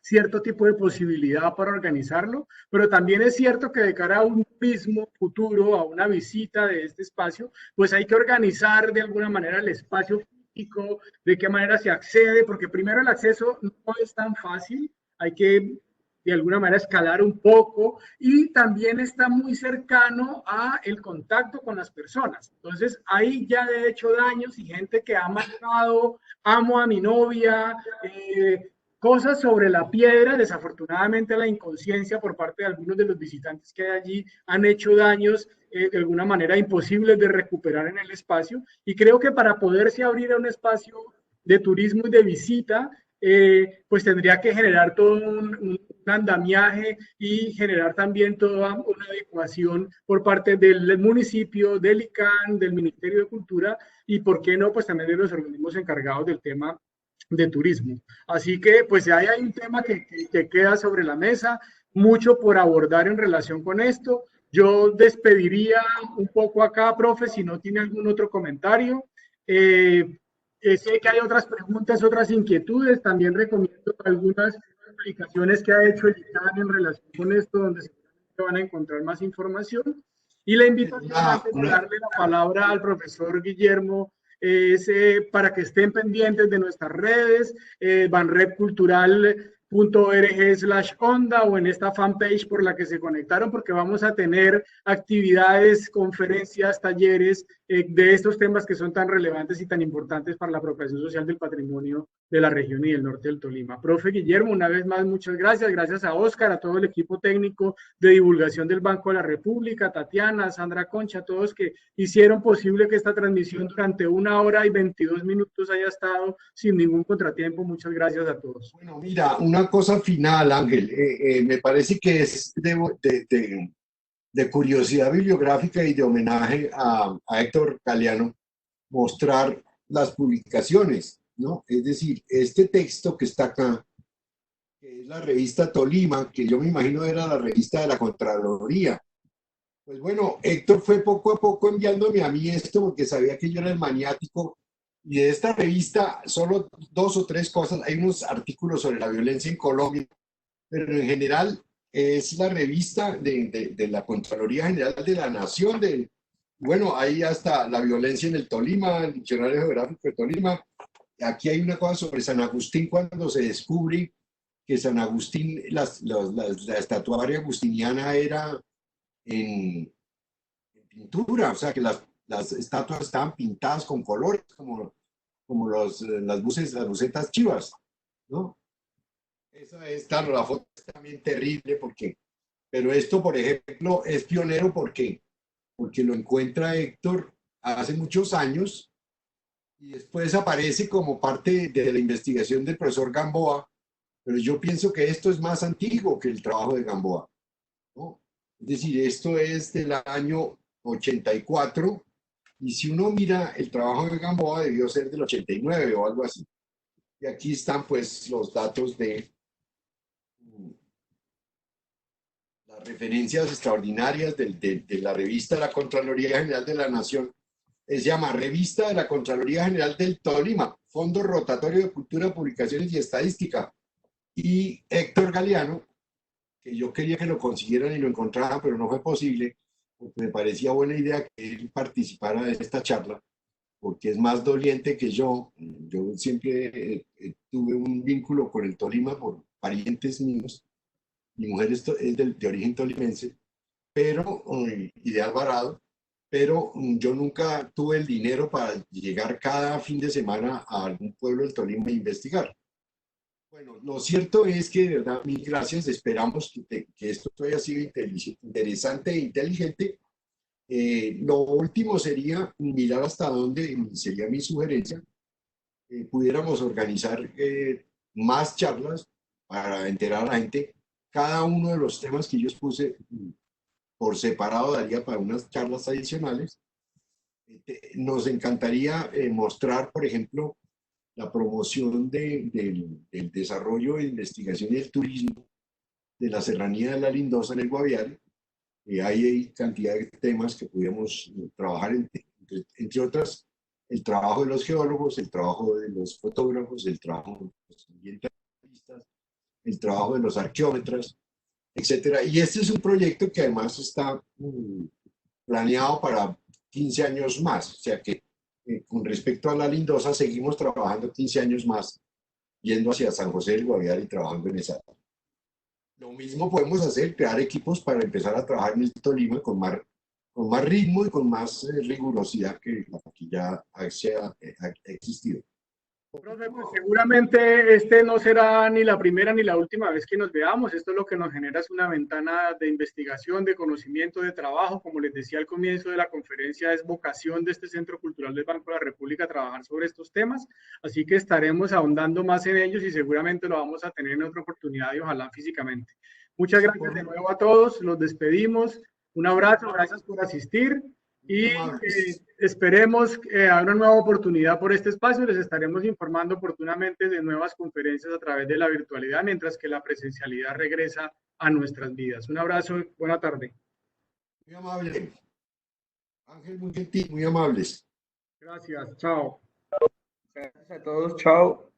cierto tipo de posibilidad para organizarlo, pero también es cierto que de cara a un turismo futuro, a una visita de este espacio, pues hay que organizar de alguna manera el espacio físico, de qué manera se accede, porque primero el acceso no es tan fácil, hay que de alguna manera escalar un poco y también está muy cercano a el contacto con las personas. Entonces, hay ya de hecho daños y gente que ha marcado, amo a mi novia, cosas sobre la piedra. Desafortunadamente la inconsciencia por parte de algunos de los visitantes que hay allí han hecho daños de alguna manera imposibles de recuperar en el espacio y creo que para poderse abrir a un espacio de turismo y de visita, pues tendría que generar todo un andamiaje y generar también toda una adecuación por parte del municipio, del ICANN, del Ministerio de Cultura y, ¿por qué no?, pues también de los organismos encargados del tema de turismo. Así que pues ahí hay un tema que queda sobre la mesa, mucho por abordar en relación con esto. Yo despediría un poco acá, profe, si no tiene algún otro comentario. Sé que hay otras preguntas, otras inquietudes. También recomiendo algunas publicaciones que ha hecho el ICANN en relación con esto, donde se van a encontrar más información. Y la invitación antes de darle la palabra al profesor Guillermo es para que estén pendientes de nuestras redes, banrepcultural.org/onda o en esta fanpage por la que se conectaron, porque vamos a tener actividades, conferencias, talleres de estos temas que son tan relevantes y tan importantes para la apropiación social del patrimonio de la región y del norte del Tolima. Profe Guillermo, una vez más, muchas gracias. Gracias a Óscar, a todo el equipo técnico de divulgación del Banco de la República, Tatiana, Sandra Concha, todos que hicieron posible que esta transmisión durante 1 hora y 22 minutos haya estado sin ningún contratiempo. Muchas gracias a todos. Bueno, mira, una cosa final, Ángel. Me parece que es de curiosidad bibliográfica y de homenaje a Héctor Galeano mostrar las publicaciones, ¿no? Es decir, este texto que está acá, que es la revista Tolima, que yo me imagino era la revista de la Contraloría. Pues bueno, Héctor fue poco a poco enviándome a mí esto porque sabía que yo era el maniático. Y de esta revista, solo 2 o 3 cosas. Hay unos artículos sobre la violencia en Colombia, pero en general es la revista de la Contraloría General de la Nación. Bueno, ahí hasta la violencia en el Tolima, el Diccionario Geográfico de Tolima. Aquí hay una cosa sobre San Agustín, cuando se descubre que San Agustín, la estatuaria agustiniana era en pintura, o sea que las estatuas estaban pintadas con colores, como las bucetas chivas, ¿no? Esa es, claro, la foto es también terrible, pero esto, por ejemplo, es pionero porque lo encuentra Héctor hace muchos años y después aparece como parte de la investigación del profesor Gamboa, pero yo pienso que esto es más antiguo que el trabajo de Gamboa, ¿no? Es decir, esto es del año 84, y si uno mira el trabajo de Gamboa debió ser del 89 o algo así. Y aquí están pues los datos de las referencias extraordinarias de la revista de la Contraloría General de la Nación. Se llama Revista de la Contraloría General del Tolima, Fondo Rotatorio de Cultura, Publicaciones y Estadística. Y Héctor Galeano, que yo quería que lo consiguieran y lo encontraran, pero no fue posible, porque me parecía buena idea que él participara de esta charla, porque es más doliente que yo. Yo siempre tuve un vínculo con el Tolima por parientes míos. Mi mujer es de origen tolimense, pero, y de Alvarado, pero yo nunca tuve el dinero para llegar cada fin de semana a algún pueblo del Tolima e investigar. Bueno, lo cierto es que, de verdad, mil gracias. Esperamos que esto haya sido interesante e inteligente. Lo último sería mirar hasta dónde, sería mi sugerencia, pudiéramos organizar más charlas para enterar a la gente. Cada uno de los temas que yo expuse por separado daría para unas charlas adicionales. Nos encantaría mostrar, por ejemplo, la promoción del desarrollo de investigación y el turismo de la Serranía de la Lindosa en el Guaviare. Hay cantidad de temas que podríamos trabajar, entre otras, el trabajo de los geólogos, el trabajo de los fotógrafos, el trabajo de los ambientalistas, el trabajo de los arqueómetras, etcétera. Y este es un proyecto que además está planeado para 15 años más, o sea que con respecto a la Lindosa seguimos trabajando 15 años más, yendo hacia San José del Guaviare y trabajando en esa. Lo mismo podemos hacer, crear equipos para empezar a trabajar en el Tolima con más ritmo y con más rigurosidad que aquí ya ha existido. Profe, pues seguramente este no será ni la primera ni la última vez que nos veamos. Esto lo que nos genera es una ventana de investigación, de conocimiento, de trabajo. Como les decía al comienzo de la conferencia, es vocación de este Centro Cultural del Banco de la República trabajar sobre estos temas. Así que estaremos ahondando más en ellos y seguramente lo vamos a tener en otra oportunidad y ojalá físicamente. Muchas gracias de nuevo a todos. Los despedimos. Un abrazo, gracias por asistir. Y esperemos a una nueva oportunidad por este espacio. Les estaremos informando oportunamente de nuevas conferencias a través de la virtualidad, mientras que la presencialidad regresa a nuestras vidas. Un abrazo, buena tarde. Muy amable. Ángel, muy gentil, muy amables. Gracias, chao. Gracias a todos, chao.